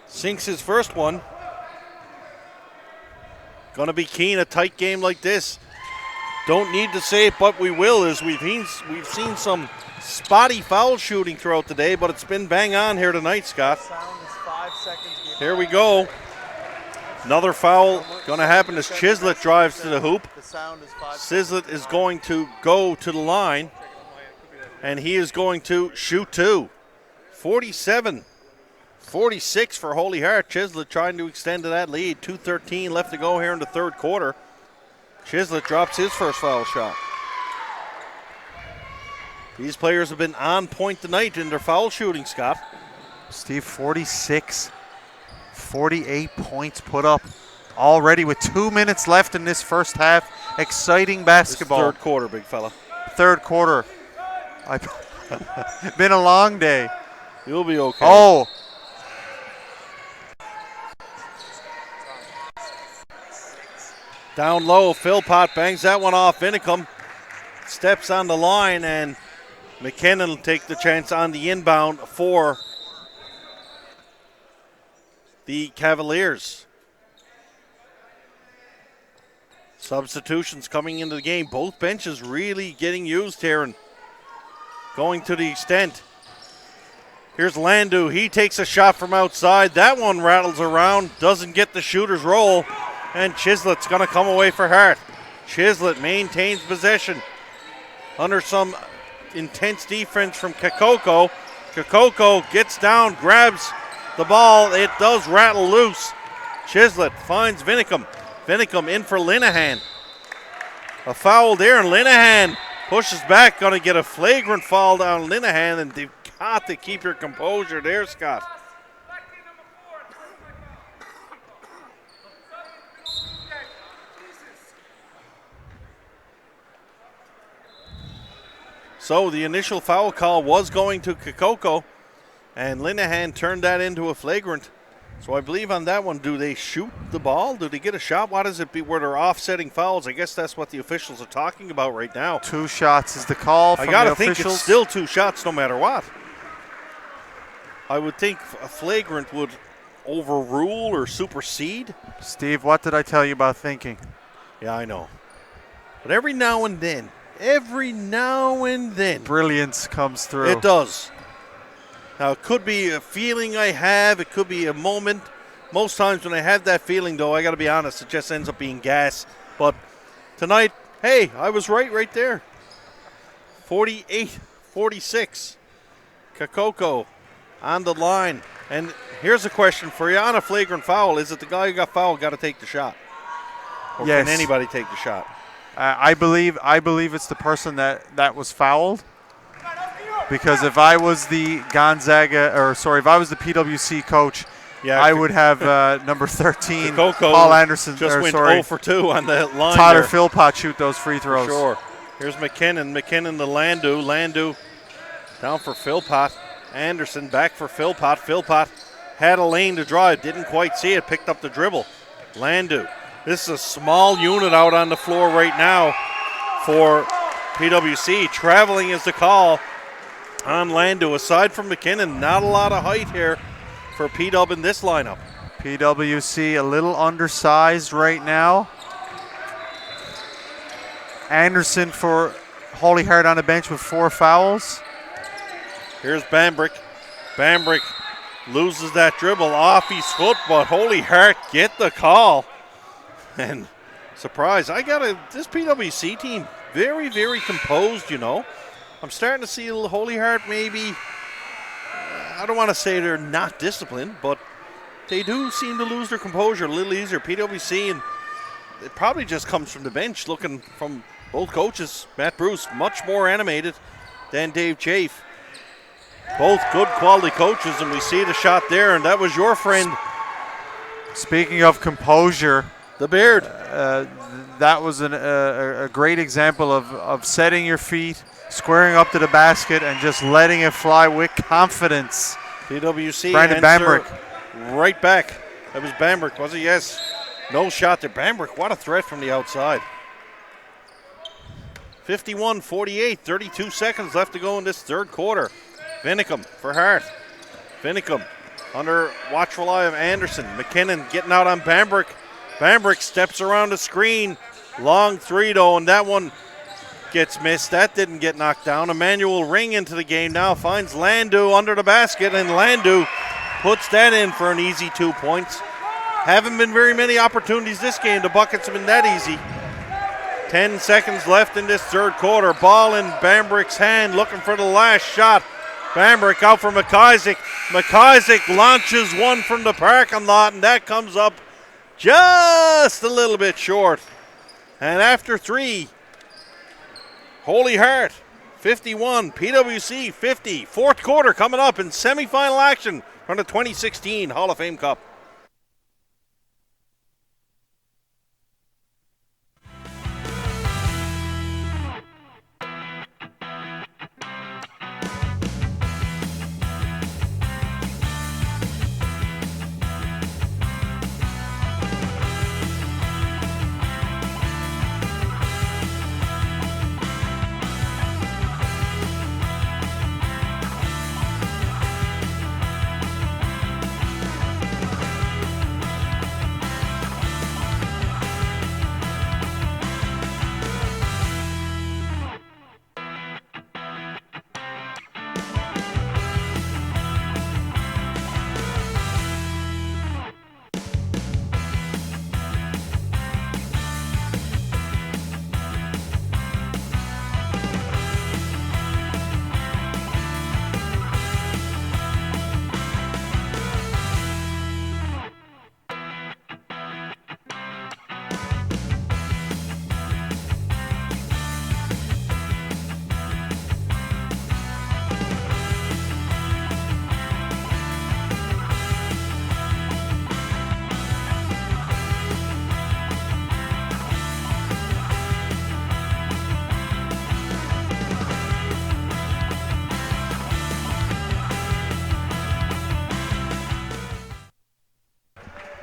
sinks his first one. Going to be keen, a tight game like this. Don't need to say it, but we will, as we've seen some spotty foul shooting throughout the day, but it's been bang on here tonight, Scott. Here we go. Another foul going to happen as Chislett drives to the hoop. Chislett is going to go to the line, and he is going to shoot 2. 47-46 for Holy Heart. Chislett trying to extend to that lead. 2:13 left to go here in the third quarter. Chislett drops his first foul shot. These players have been on point tonight in their foul shooting, Scott.
Steve, 46, 48 points put up already with 2 minutes left in this first half. Exciting basketball.
Third quarter, big fella.
Third quarter. Been a long day.
You'll be okay.
Oh.
Down low, Philpott bangs that one off. Vinicum steps on the line, and McKinnon will take the chance on the inbound for the Cavaliers. Substitutions coming into the game. Both benches really getting used here and going to the extent. Here's Landu. He takes a shot from outside. That one rattles around, doesn't get the shooter's roll, and Chislett's going to come away for Hart. Chislett maintains possession under some intense defense from Kakoko. Kakoko gets down, grabs the ball. It does rattle loose. Chislett finds Vinicum. Vinicum in for Linehan. A foul there, and Linehan pushes back. Going to get a flagrant foul down Linehan, and they've got to keep your composure there, Scott. So the initial foul call was going to Kakoko, and Linehan turned that into a flagrant. So I believe on that one, do they shoot the ball? Do they get a shot? What does it be where they're offsetting fouls? I guess that's what the officials are talking about right now.
2 shots is the call from the officials. I got to think
it's still 2 shots no matter what. I would think a flagrant would overrule or supersede.
Steve, what did I tell you about thinking?
Yeah, I know. But every now and then,
brilliance comes through.
It does. Now, it could be a feeling I have. It could be a moment. Most times when I have that feeling, though, I got to be honest, it just ends up being gas. But tonight, hey, I was right there. 48-46. Kakoko on the line. And here's a question for you. On a flagrant foul, is it the guy who got fouled got to take the shot? Or
yes.
Can anybody take the shot?
I believe it's the person that was fouled. Because if I was the if I was the PWC coach, I would have number 13, Paul Anderson.
Just went 0 for 2 on the line.
Tyler Philpott shoot those free throws.
For sure. Here's McKinnon. McKinnon to Landu. Landu down for Philpott. Anderson back for Philpott. Philpott had a lane to drive. Didn't quite see it. Picked up the dribble. Landu. This is a small unit out on the floor right now for PWC. Traveling is the call on Landu. Aside from McKinnon, not a lot of height here for P-Dub in this lineup.
PWC a little undersized right now. Anderson for Holy Heart on the bench with 4 fouls.
Here's Bambrick. Bambrick loses that dribble off his foot, but Holy Heart get the call. And surprise, this PWC team very, very composed, you know. I'm starting to see a little Holy Heart maybe. I don't want to say they're not disciplined, but they do seem to lose their composure a little easier. PWC, and it probably just comes from the bench, looking from both coaches. Matt Bruce, much more animated than Dave Chafe. Both good quality coaches, and we see the shot there, and that was your friend.
Speaking of composure,
the Beard.
That was a great example of setting your feet, squaring up to the basket, and just letting it fly with confidence.
PWC.
Brandon Bambrick.
Right back. That was Bambrick, was it? Yes. No shot there. Bambrick, what a threat from the outside. 51-48, 32 seconds left to go in this third quarter. Vinicum for Hart. Vinicum under watchful eye of Anderson. McKinnon getting out on Bambrick. Bambrick steps around the screen. Long 3 though, and that one gets missed. That didn't get knocked down. Emmanuel Ring into the game now. Finds Landu under the basket, and Landu puts that in for an easy 2 points. Haven't been very many opportunities this game. The buckets have been that easy. 10 seconds left in this third quarter. Ball in Bambrick's hand, looking for the last shot. Bambrick out for McIsaac. McIsaac launches one from the parking lot, and that comes up just a little bit short. And after 3, Holy Heart 51, PWC 50. Fourth quarter coming up in semifinal action from the 2016 Hall of Fame Cup.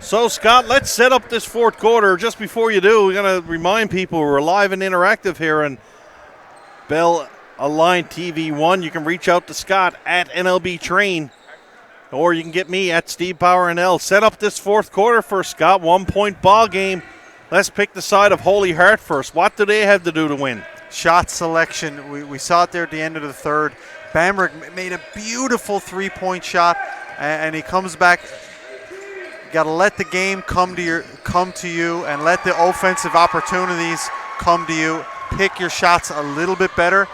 So, Scott, let's set up this fourth quarter. Just before you do, we're going to remind people we're live and interactive here on Bell Aligned TV 1. You can reach out to Scott at NLB Train, or you can get me at Steve Power NL. Set up this fourth quarter for Scott. 1-point ball game. Let's pick the side of Holy Heart first. What do they have to do to win?
Shot selection. We saw it there at the end of the third. Bambrick made a beautiful three-point shot, and he comes back. You got to let the game come to you, and let the offensive opportunities come to you. Pick your shots a little bit better.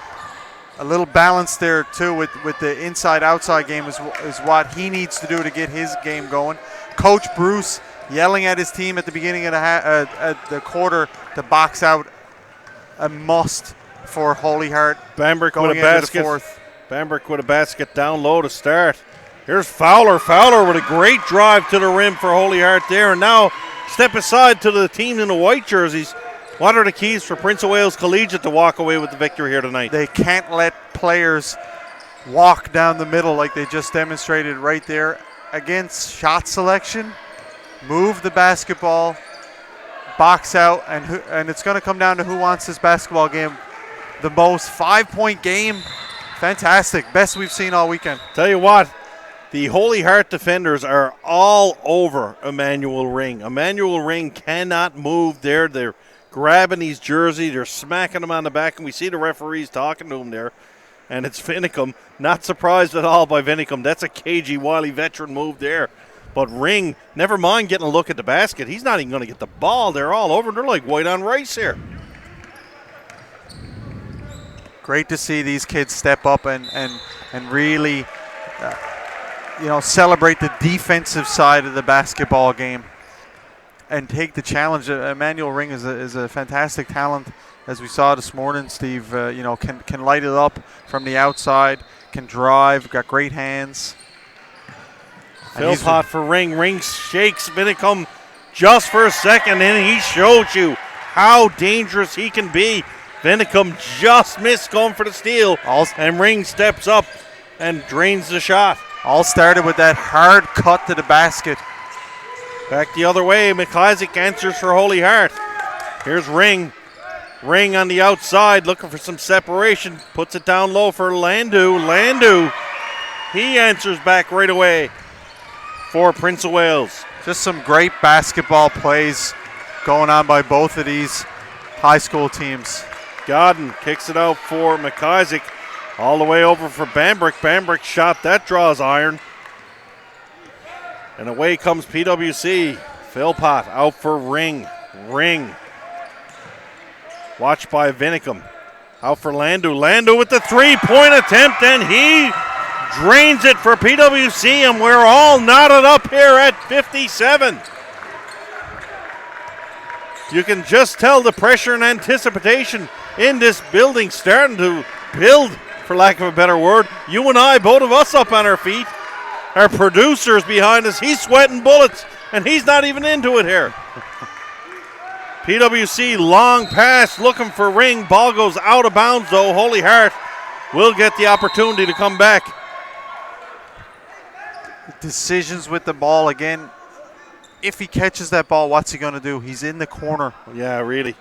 A little balance there too with the inside-outside game is what he needs to do to get his game going. Coach Bruce yelling at his team at the beginning of the quarter to box out. A must for Holy Heart.
Bambrick
going
with a
into
basket.
The fourth.
Bambrick with a basket down low to start. Here's Fowler. Fowler with a great drive to the rim for Holy Heart there. And now step aside to the team in the white jerseys. What are the keys for Prince of Wales Collegiate to walk away with the victory here tonight?
They can't let players walk down the middle like they just demonstrated right there. Against shot selection, move the basketball, box out, and it's going to come down to who wants this basketball game the most. 5-point game. Fantastic. Best we've seen all weekend.
Tell you what, the Holy Heart defenders are all over Emmanuel Ring. Emmanuel Ring cannot move there. They're grabbing his jersey. They're smacking him on the back, and we see the referees talking to him there. And it's Vinicum. Not surprised at all by Vinicum. That's a cagey, wily veteran move there. But Ring, never mind getting a look at the basket. He's not even going to get the ball. They're all over. They're like white on rice here.
Great to see these kids step up and really, celebrate the defensive side of the basketball game and take the challenge. Emmanuel Ring is a fantastic talent, as we saw this morning. Steve, can light it up from the outside, can drive, got great hands.
Philpott for Ring. Ring shakes Vinicum just for a second, and he showed you how dangerous he can be. Vinicum just missed going for the steal, and Ring steps up and drains the shot.
All started with that hard cut to the basket.
Back the other way, McIsaac answers for Holy Heart. Here's Ring. Ring on the outside, looking for some separation. Puts it down low for Landu. Landu, he answers back right away for Prince of Wales.
Just some great basketball plays going on by both of these high school teams.
Godden kicks it out for McIsaac. All the way over for Bambrick. Bambrick shot, that draws iron. And away comes PWC. Philpott out for Ring. Ring. Watched by Vinicum. Out for Landu. Landu with the three-point attempt, and he drains it for PWC, and we're all knotted up here at 57. You can just tell the pressure and anticipation in this building starting to build, for lack of a better word. You and I, both of us up on our feet. Our producer's behind us. He's sweating bullets, and he's not even into it here. PWC long pass looking for Ring. Ball goes out of bounds, though. Holy Heart will get the opportunity to come back.
Decisions with the ball again. If he catches that ball, what's he going to do? He's in the corner.
Yeah, really.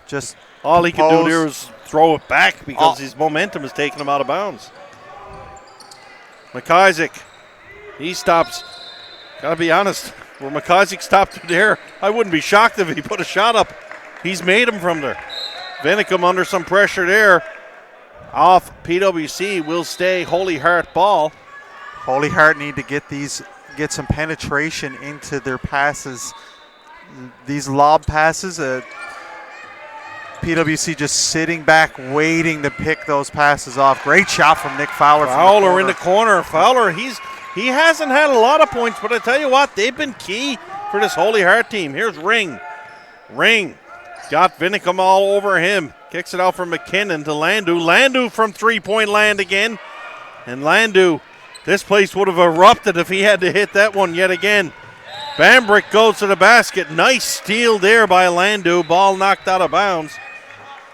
Just
all he can do there is throw it back because his momentum is taking him out of bounds. McIsaac, he stops. Got to be honest, where McIsaac stopped there, I wouldn't be shocked if he put a shot up. He's made him from there. Vinicum under some pressure there. Off PWC will stay Holy Heart ball.
Holy Heart need to get some penetration into their passes. These lob passes, PWC just sitting back, waiting to pick those passes off. Great shot from Nick Fowler.
Fowler in the corner. Fowler, he hasn't had a lot of points, but I tell you what, they've been key for this Holy Heart team. Here's Ring. Ring got Vinicum all over him. Kicks it out for McKinnon to Landu. Landu from three-point land again. And Landu, this place would have erupted if he had to hit that one yet again. Bambrick goes to the basket. Nice steal there by Landu. Ball knocked out of bounds.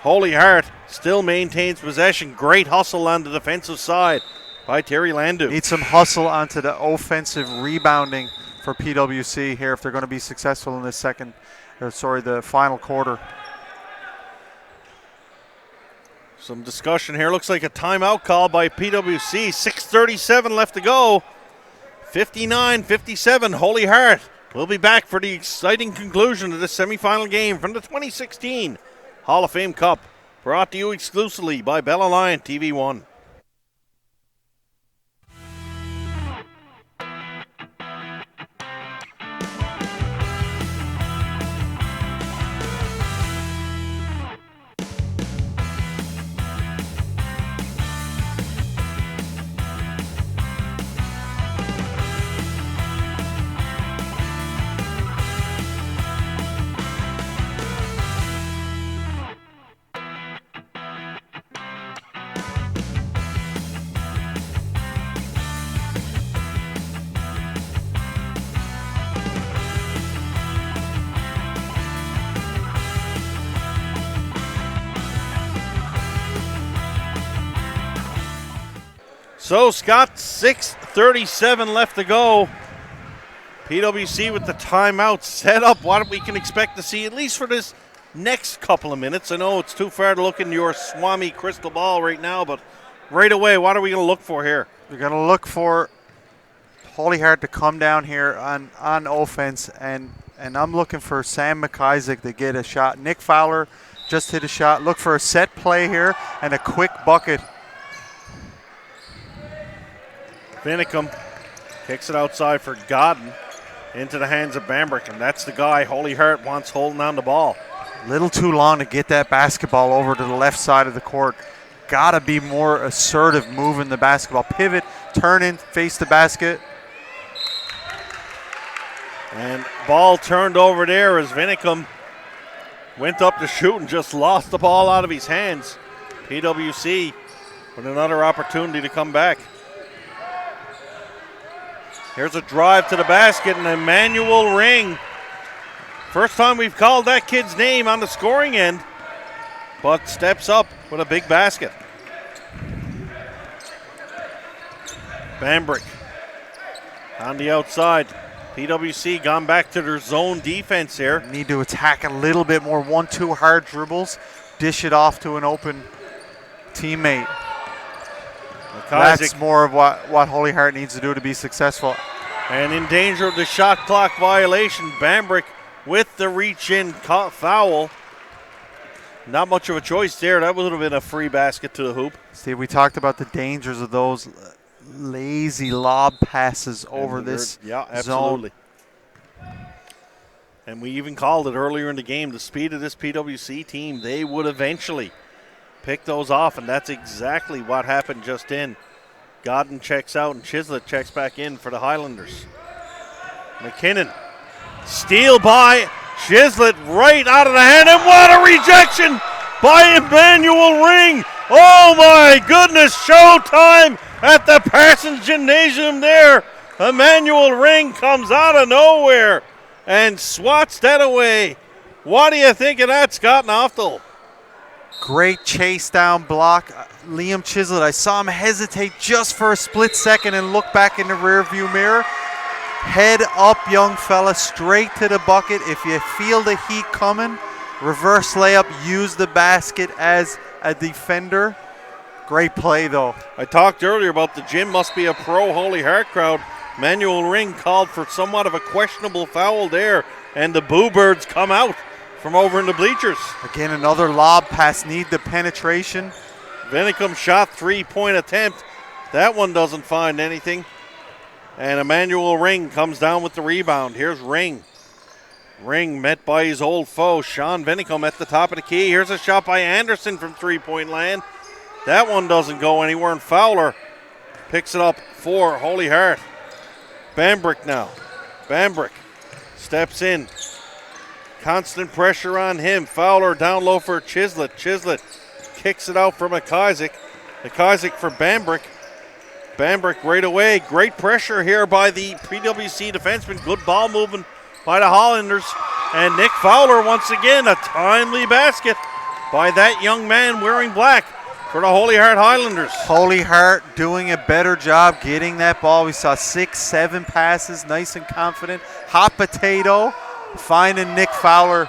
Holy Heart still maintains possession. Great hustle on the defensive side by Terry Landu.
Need some hustle onto the offensive rebounding for PWC here if they're going to be successful in this the final quarter.
Some discussion here. Looks like a timeout call by PWC. 6:37 left to go. 59-57, Holy Heart. We'll be back for the exciting conclusion of this semifinal game from the 2016 Hall of Fame Cup. Brought to you exclusively by Bell Alliant TV1. So, Scott, 6:37 left to go. PWC with the timeout set up. What we can expect to see, at least for this next couple of minutes. I know it's too far to look in your Swami crystal ball right now, but right away, what are we going to look for here?
We're going to look for Holy Heart to come down here on offense, and I'm looking for Sam McIsaac to get a shot. Nick Fowler just hit a shot. Look for a set play here and a quick bucket.
Vinicum kicks it outside for Godden into the hands of Bambrick, and that's the guy Holy Heart wants holding on the ball.
Little too long to get that basketball over to the left side of the court. Gotta be more assertive moving the basketball. Pivot, turn in, face the basket.
And ball turned over there as Vinicum went up to shoot and just lost the ball out of his hands. PWC with another opportunity to come back. Here's a drive to the basket, and Emmanuel Ring. First time we've called that kid's name on the scoring end, but steps up with a big basket. Bambrick on the outside. PWC gone back to their zone defense here.
Need to attack a little bit more. 1-2 hard dribbles. Dish it off to an open teammate. That's more of what Holy Heart needs to do to be successful.
And in danger of the shot clock violation, Bambrick with the reach-in foul. Not much of a choice there. That would have been a free basket to the hoop.
Steve, we talked about the dangers of those lazy lob passes over this
yeah, absolutely.
zone.
And we even called it earlier in the game. The speed of this PWC team, they would eventually pick those off, and that's exactly what happened just in. Godden checks out, and Chislett checks back in for the Highlanders. McKinnon, steal by Chislett right out of the hand, and what a rejection by Emmanuel Ring. Oh my goodness, showtime at the Parsons Gymnasium there. Emmanuel Ring comes out of nowhere and swats that away. What do you think of that, Scott Noftel?
Great chase down block. Liam Chislett, I saw him hesitate just for a split second and look back in the rearview mirror. Head up, young fella, straight to the bucket. If you feel the heat coming, reverse layup, use the basket as a defender. Great play, though.
I talked earlier about the gym must be a pro Holy Heart crowd. Manuel Ring called for somewhat of a questionable foul there, and the Boo Birds come out from over in the bleachers.
Again, another lob pass, need the penetration.
Vinicum shot, 3-point attempt. That one doesn't find anything. And Emmanuel Ring comes down with the rebound. Here's Ring. Ring met by his old foe, Sean Vinicum, at the top of the key. Here's a shot by Anderson from 3-point land. That one doesn't go anywhere, and Fowler picks it up for Holy Heart. Bambrick now. Bambrick steps in. Constant pressure on him. Fowler down low for Chislett. Chislett kicks it out for McIsaac. McIsaac for Bambrick. Bambrick right away. Great pressure here by the PWC defenseman. Good ball movement by the Hollanders. And Nick Fowler once again, a timely basket by that young man wearing black. for the Holy Heart Highlanders.
Holy Heart doing a better job getting that ball. We saw 6, 7 passes, nice and confident. Hot potato, finding Nick Fowler.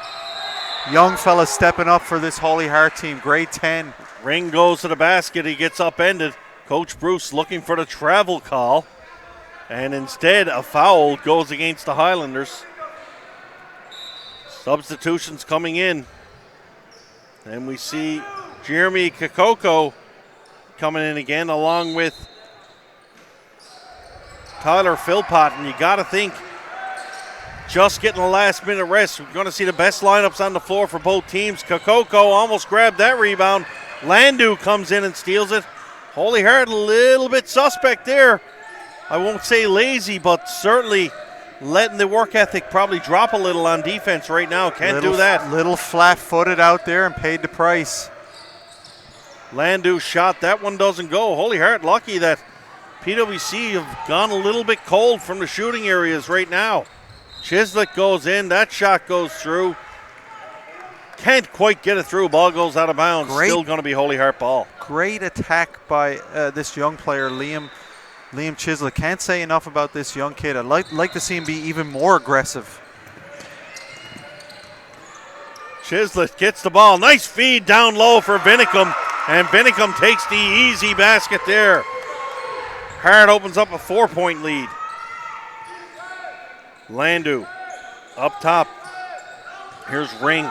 Young fella stepping up for this Holy Heart team, grade 10.
Ring goes to the basket, he gets upended. Coach Bruce looking for the travel call. And instead, a foul goes against the Highlanders. Substitutions coming in. And we see Jeremy Kakoko coming in again, along with Tyler Philpott. And you got to think, just getting a last-minute rest, we're going to see the best lineups on the floor for both teams. Kakoko almost grabbed that rebound. Landu comes in and steals it. Holy Heart a little bit suspect there. I won't say lazy, but certainly letting the work ethic probably drop a little on defense right now. Can't do that.
Little flat-footed out there and paid the price.
Landu shot. That one doesn't go. Holy Heart lucky that PWC have gone a little bit cold from the shooting areas right now. Chislick goes in. That shot goes through. Can't quite get it through. Ball goes out of bounds. Still going to be Holy Heart ball.
Great attack by this young player, Liam Chislick. Can't say enough about this young kid. I'd like to see him be even more aggressive.
Chislick gets the ball. Nice feed down low for Vinicum. And Vinicum takes the easy basket there. Hart opens up a 4-point lead. Landu up top. Here's Ring.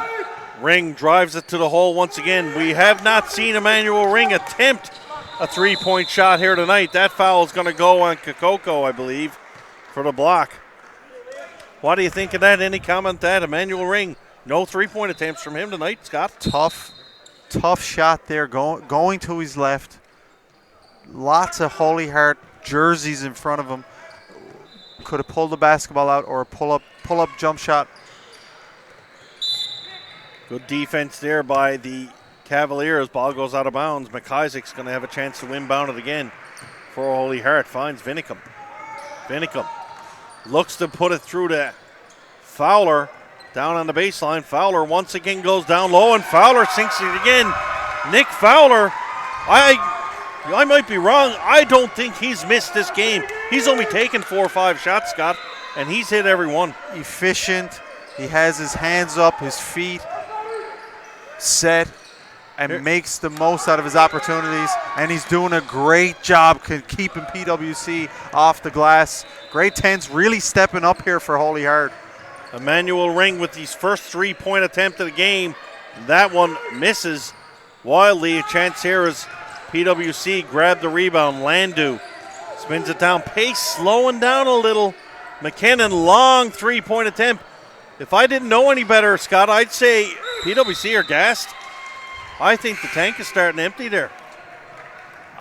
Ring drives it to the hole once again. We have not seen Emmanuel Ring attempt a 3-point shot here tonight. That foul is going to go on Kakoko, I believe, for the block. What do you think of that? Any comment that? Emmanuel Ring, no 3-point attempts from him tonight, Scott.
Tough shot there, going to his left. Lots of Holy Heart jerseys in front of him. Could have pulled the basketball out or a pull-up jump shot.
Good defense there by the Cavaliers. Ball goes out of bounds. McIsaac's going to have a chance to inbound it again for Holy Heart. Finds Vinicum. Vinicum looks to put it through to Fowler down on the baseline. Fowler once again goes down low, and Fowler sinks it again. Nick Fowler, I might be wrong. I don't think he's missed this game. He's only taken 4 or 5 shots, Scott, and he's hit every one.
Efficient. He has his hands up, his feet set, and makes the most out of his opportunities. And he's doing a great job keeping PWC off the glass. Grade 10's really stepping up here for Holy Heart.
Emmanuel Ring with his first 3-point attempt of the game. That one misses wildly. A chance here as PWC grab the rebound. Landu spins it down. Pace slowing down a little. McKinnon, long 3-point attempt. If I didn't know any better, Scott, I'd say PWC are gassed. I think the tank is starting empty there.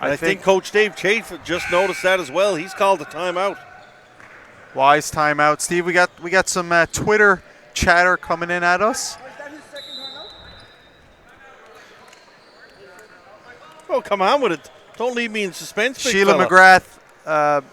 I think Coach Dave Chafe just noticed that as well. He's called a timeout.
Wise timeout. Steve, we got some Twitter chatter coming in at us.
Oh, come on with it. Don't leave me in suspense, big
Sheila
fella.
McGrath,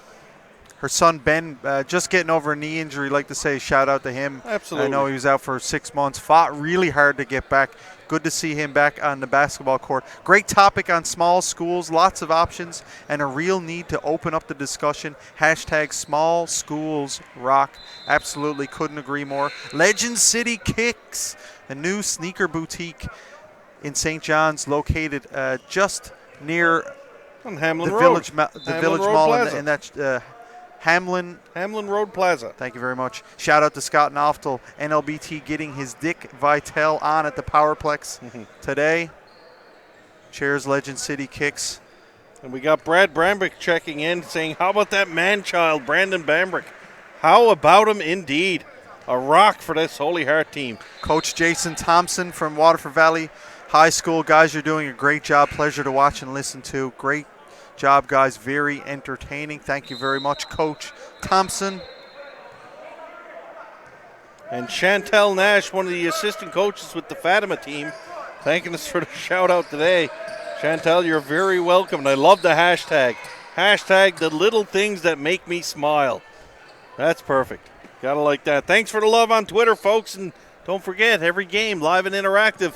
her son Ben, just getting over a knee injury. Like to say shout out to him.
Absolutely.
I know he was out for 6 months. Fought really hard to get back. Good to see him back on the basketball court. Great topic on small schools. Lots of options and a real need to open up the discussion. Hashtag small schools rock. Absolutely couldn't agree more. Legend City Kicks, a new sneaker boutique in St. John's, located just near
on Hamlin
the
Road.
Village Mall in that Hamlin
Road Plaza.
Thank you very much. Shout out to Scott Knoftel, NLBT, getting his Dick Vitale on at the Powerplex today. Cheers, Legend City Kicks.
And we got Brad Bambrick checking in saying, how about that man-child, Brandon Bambrick? How about him indeed? A rock for this Holy Heart team.
Coach Jason Thompson from Waterford Valley High School. Guys, you're doing a great job. Pleasure to watch and listen to. Great job, guys. Very entertaining. Thank you very much, Coach Thompson.
And Chantel Nash, one of the assistant coaches with the Fatima team, thanking us for the shout out today. Chantel, you're very welcome. And I love the hashtag. Hashtag the little things that make me smile. That's perfect. Gotta like that. Thanks for the love on Twitter, folks. And don't forget, every game live and interactive.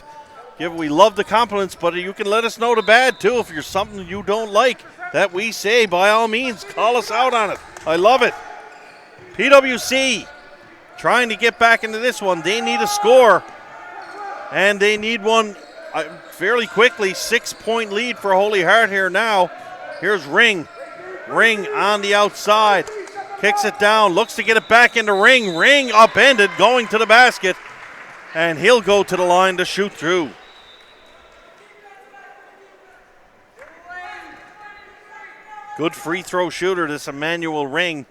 We love the compliments, but you can let us know the bad too. If you're something you don't like that we say, by all means, call us out on it. I love it. PWC trying to get back into this one. They need a score, and they need one fairly quickly. 6-point lead for Holy Heart here now. Here's Ring. Ring on the outside. Kicks it down. Looks to get it back into Ring. Ring upended, going to the basket. And he'll go to the line to shoot through. Good free throw shooter, this Emmanuel Ring.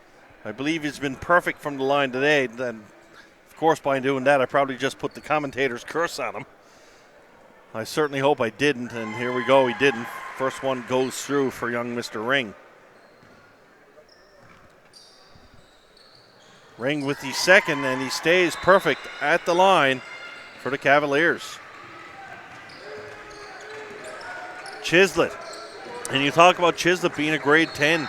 I believe he's been perfect from the line today. And of course, by doing that, I probably just put the commentator's curse on him. I certainly hope I didn't, and here we go, he didn't. First one goes through for young Mr. Ring. Ring with the second, and he stays perfect at the line for the Cavaliers. Chislett. And you talk about Chislett being a grade 10.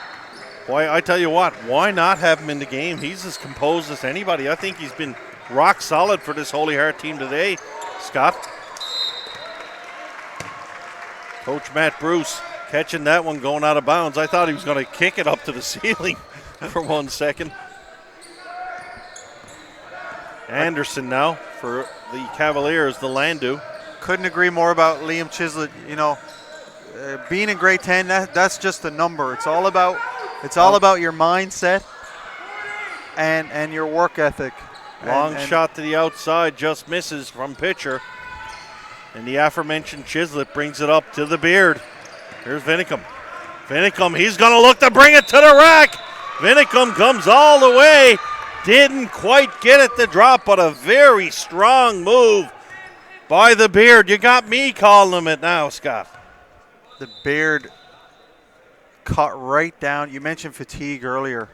Boy, I tell you what, why not have him in the game? He's as composed as anybody. I think he's been rock solid for this Holy Heart team today. Scott. Coach Matt Bruce catching that one going out of bounds. I thought he was going to kick it up to the ceiling for 1 second. Anderson now for the Cavaliers, the Landu.
Couldn't agree more about Liam Chislett. You know, being in grade 10, that's just a number. It's all about your mindset and your work ethic.
Long shot to the outside, just misses from pitcher. And the aforementioned Chislett brings it up to the Beard. Here's Vinicum. Vinicum, he's going to look to bring it to the rack. Vinicum comes all the way. Didn't quite get it to drop, but a very strong move by the Beard. You got me calling him it now, Scott.
The Beard cut right down. You mentioned fatigue earlier.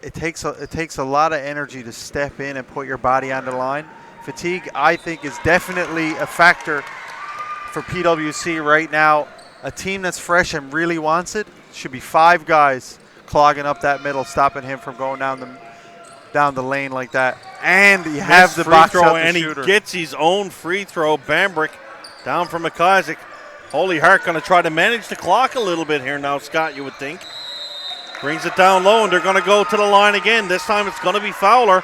It takes a lot of energy to step in and put your body on the line. Fatigue, I think, is definitely a factor for PWC right now. A team that's fresh and really wants it should be 5 guys clogging up that middle, stopping him from going down the lane like that. And you have the box out the shooter.
And he gets his own free throw. Bambrick down from McIsaac. Holy Heart going to try to manage the clock a little bit here now, Scott, you would think. Brings it down low, and they're going to go to the line again. This time it's going to be Fowler.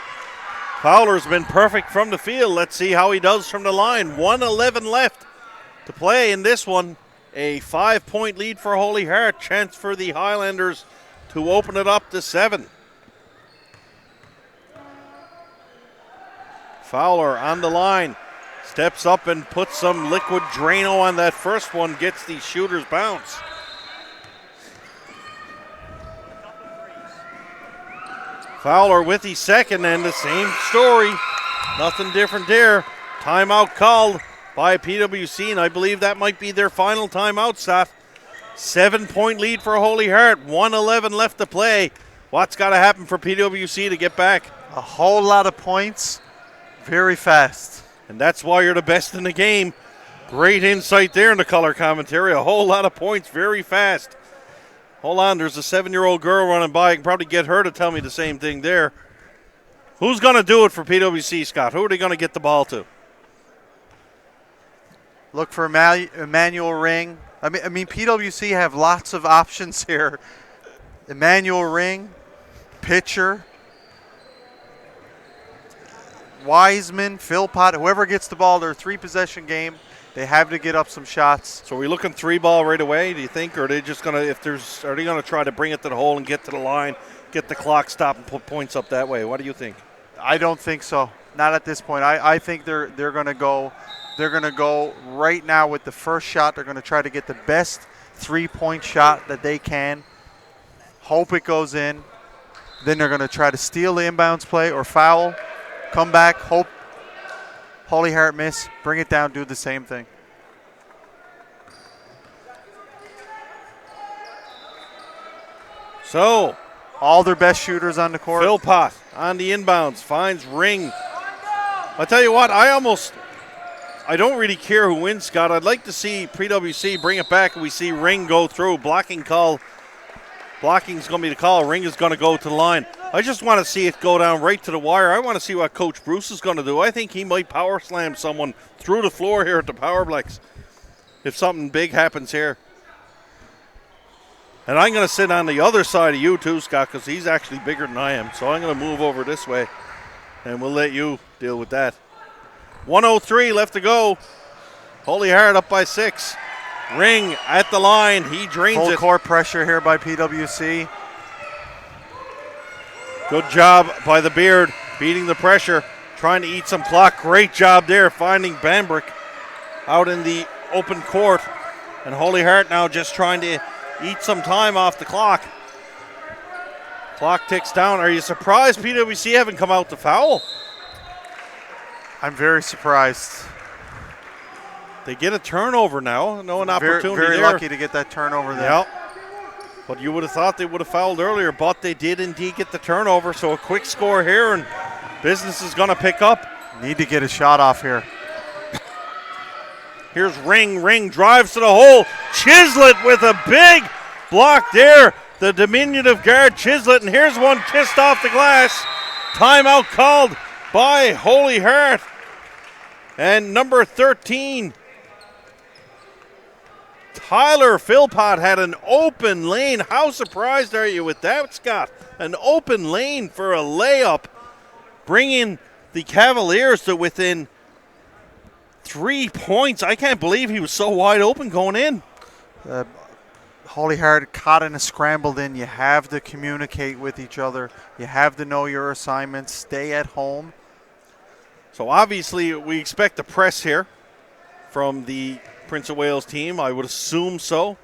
Fowler's been perfect from the field. Let's see how he does from the line. 1:11 left to play in this one. A 5-point lead for Holy Heart. Chance for the Highlanders to open it up to 7. Fowler on the line. Steps up and puts some liquid Drano on that first one. Gets the shooter's bounce. Fowler with the second, and the same story. Nothing different there. Timeout called by PWC, and I believe that might be their final timeout, Seth. 7-point lead for Holy Heart. 1:11 left to play. What's got to happen for PWC to get back?
A whole lot of points, very fast.
And that's why you're the best in the game. Great insight there in the color commentary. A whole lot of points, very fast. Hold on, there's a 7-year-old girl running by. I can probably get her to tell me the same thing there. Who's going to do it for PWC, Scott? Who are they going to get the ball to?
Look for Emmanuel Ring. I mean, PWC have lots of options here. Emmanuel Ring, pitcher, Wiseman, Philpott, whoever gets the ball, they're a 3-possession game. They have to get up some shots.
So are we looking 3-ball right away, do you think? Or are they just going to, are they going to try to bring it to the hole and get to the line, get the clock stopped and put points up that way? What do you think?
I don't think so. Not at this point. I think they're going to go. They're going to go right now with the first shot. They're going to try to get the best 3-point shot that they can. Hope it goes in. Then they're going to try to steal the inbounds play or foul. Come back. Hope Holy Heart miss. Bring it down. Do the same thing.
So,
all their best shooters on the court.
Philpott on the inbounds finds Ring. I tell you what, I don't really care who wins, Scott. I'd like to see PWC bring it back and we see Ring go through. Blocking's going to be the call. Ring is going to go to the line. I just want to see it go down right to the wire. I want to see what Coach Bruce is going to do. I think he might power slam someone through the floor here at the Powerplex if something big happens here. And I'm going to sit on the other side of you too, Scott, because he's actually bigger than I am. So I'm going to move over this way, and we'll let you deal with that. 1:03 left to go. Holy Heart up by 6. Ring at the line. He drains
Full
it.
court pressure here by PWC.
Good job by the Beard, beating the pressure, trying to eat some clock. Great job there, finding Bambrick out in the open court. And Holy Heart now just trying to eat some time off the clock. Clock ticks down. Are you surprised PWC haven't come out to foul?
I'm very surprised.
They get a turnover now. No an opportunity
very
there.
lucky to get that turnover there.
Yep. But you would have thought they would have fouled earlier, but they did indeed get the turnover. So a quick score here, and business is going to pick up.
Need to get a shot off here.
Here's Ring. Ring drives to the hole. Chislett with a big block there. The diminutive guard Chislett, and here's one kissed off the glass. Timeout called by Holy Heart. And number 13, Tyler Philpott had an open lane. How surprised are you with that, Scott? An open lane for a layup, bringing the Cavaliers to within 3 points. I can't believe he was so wide open going in.
Holy Heart caught in a scrambled in. You have to communicate with each other. You have to know your assignments. Stay at home.
So obviously we expect a press here from the Prince of Wales team. I would assume so.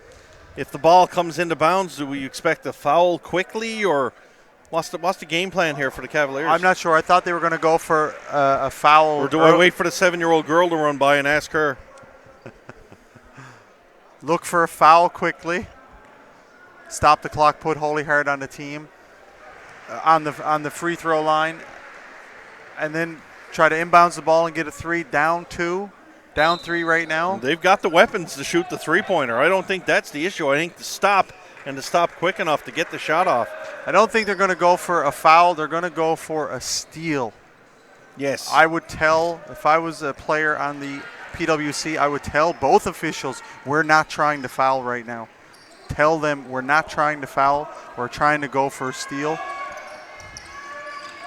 If the ball comes into bounds, do we expect a foul quickly, or what's the game plan here for the Cavaliers?
I'm not sure. I thought they were going to go for a foul.
Or do I wait for the 7-year-old girl to run by and ask her?
Look for a foul quickly. Stop the clock. Put Holy Heart on the team on the free throw line, and then try to inbounds the ball and get a 3. Down 2. Down 3 right now.
They've got the weapons to shoot the three-pointer. I don't think that's the issue. I think to stop quick enough to get the shot off.
I don't think they're going to go for a foul. They're going to go for a steal.
Yes.
I would tell, if I was a player on the PWC, I would tell both officials, we're not trying to foul right now. Tell them we're not trying to foul. We're trying to go for a steal.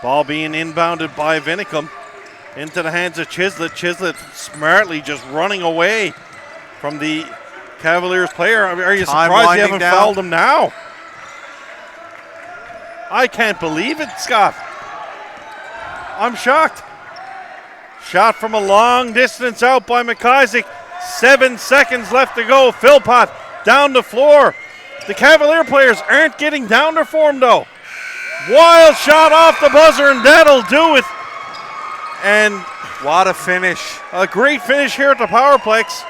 Ball being inbounded by Vinicum. Into the hands of Chislett. Chislett smartly just running away from the Cavaliers player. Are you surprised you haven't fouled him now? I can't believe it, Scott. I'm shocked. Shot from a long distance out by McIsaac. 7 seconds left to go. Philpott down the floor. The Cavalier players aren't getting down there for him, though. Wild shot off the buzzer, and that'll do it. And
what a finish.
A great finish here at the Powerplex.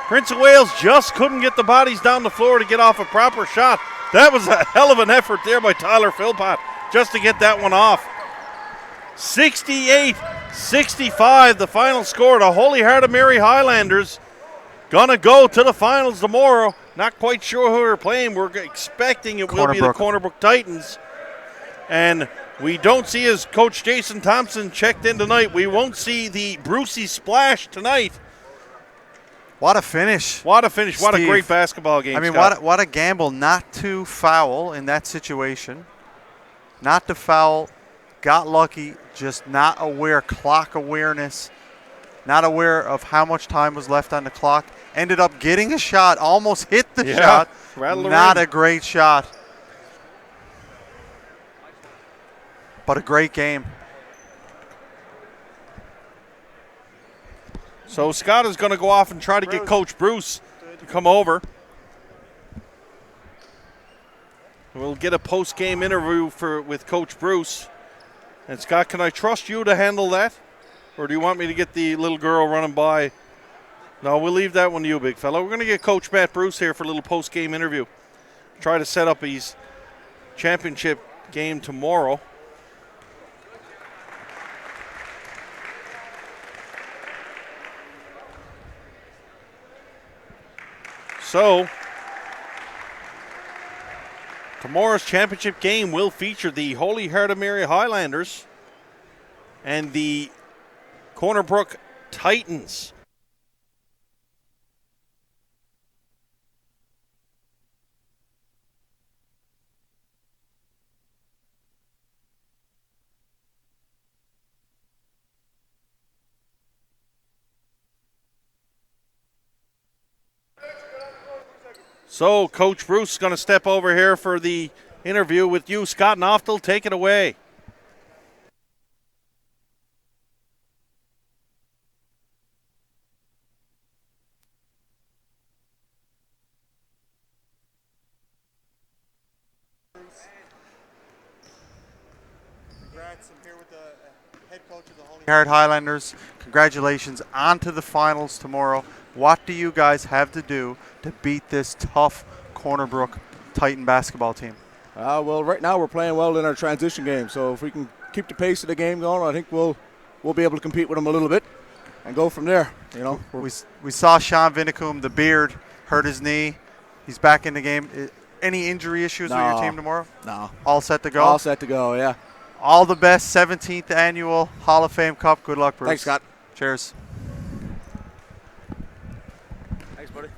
Prince of Wales just couldn't get the bodies down the floor to get off a proper shot. That was a hell of an effort there by Tyler Philpott just to get that one off. 68-65, the final score. The Holy Heart of Mary Highlanders gonna go to the finals tomorrow. Not quite sure who they're playing. We're expecting it will be the Corner Brook Titans. And we don't see, as Coach Jason Thompson checked in tonight, we won't see the Brucey Splash tonight.
What a finish.
What a finish. What
Steve,
a great basketball game,
I mean,
Scott.
what a gamble not to foul in that situation. Not to foul. Got lucky. Just not aware. Clock awareness. Not aware of how much time was left on the clock. Ended up getting a shot. Almost hit the shot. Not a great shot. But a great game.
So Scott is going to go off and try to get Coach Bruce to come over. We'll get a post-game interview with Coach Bruce. And Scott, can I trust you to handle that? Or do you want me to get the little girl running by? No, we'll leave that one to you, big fella. We're going to get Coach Matt Bruce here for a little post-game interview. Try to set up his championship game tomorrow. So, Tomorrow's championship game will feature the Holy Heart of Mary Highlanders and the Corner Brook Titans. So Coach Bruce is going to step over here for the interview with you. Scott Knoftel, take it away.
Congrats. I'm here with the head coach of the Holy Heart Highlanders. Congratulations on to the finals tomorrow. What do you guys have to do to beat this tough Corner Brook Titan basketball team?
Well, right now we're playing well in our transition game, so if we can keep the pace of the game going, I think we'll be able to compete with them a little bit and go from there. You know,
we saw Sean Vinicum, the beard, hurt his knee. He's back in the game. Any injury issues with your team tomorrow?
No.
All set to go?
All set to go, yeah.
All the best, 17th Annual Hall of Fame Cup. Good luck, Bruce.
Thanks, Scott.
Cheers.
Thanks, buddy.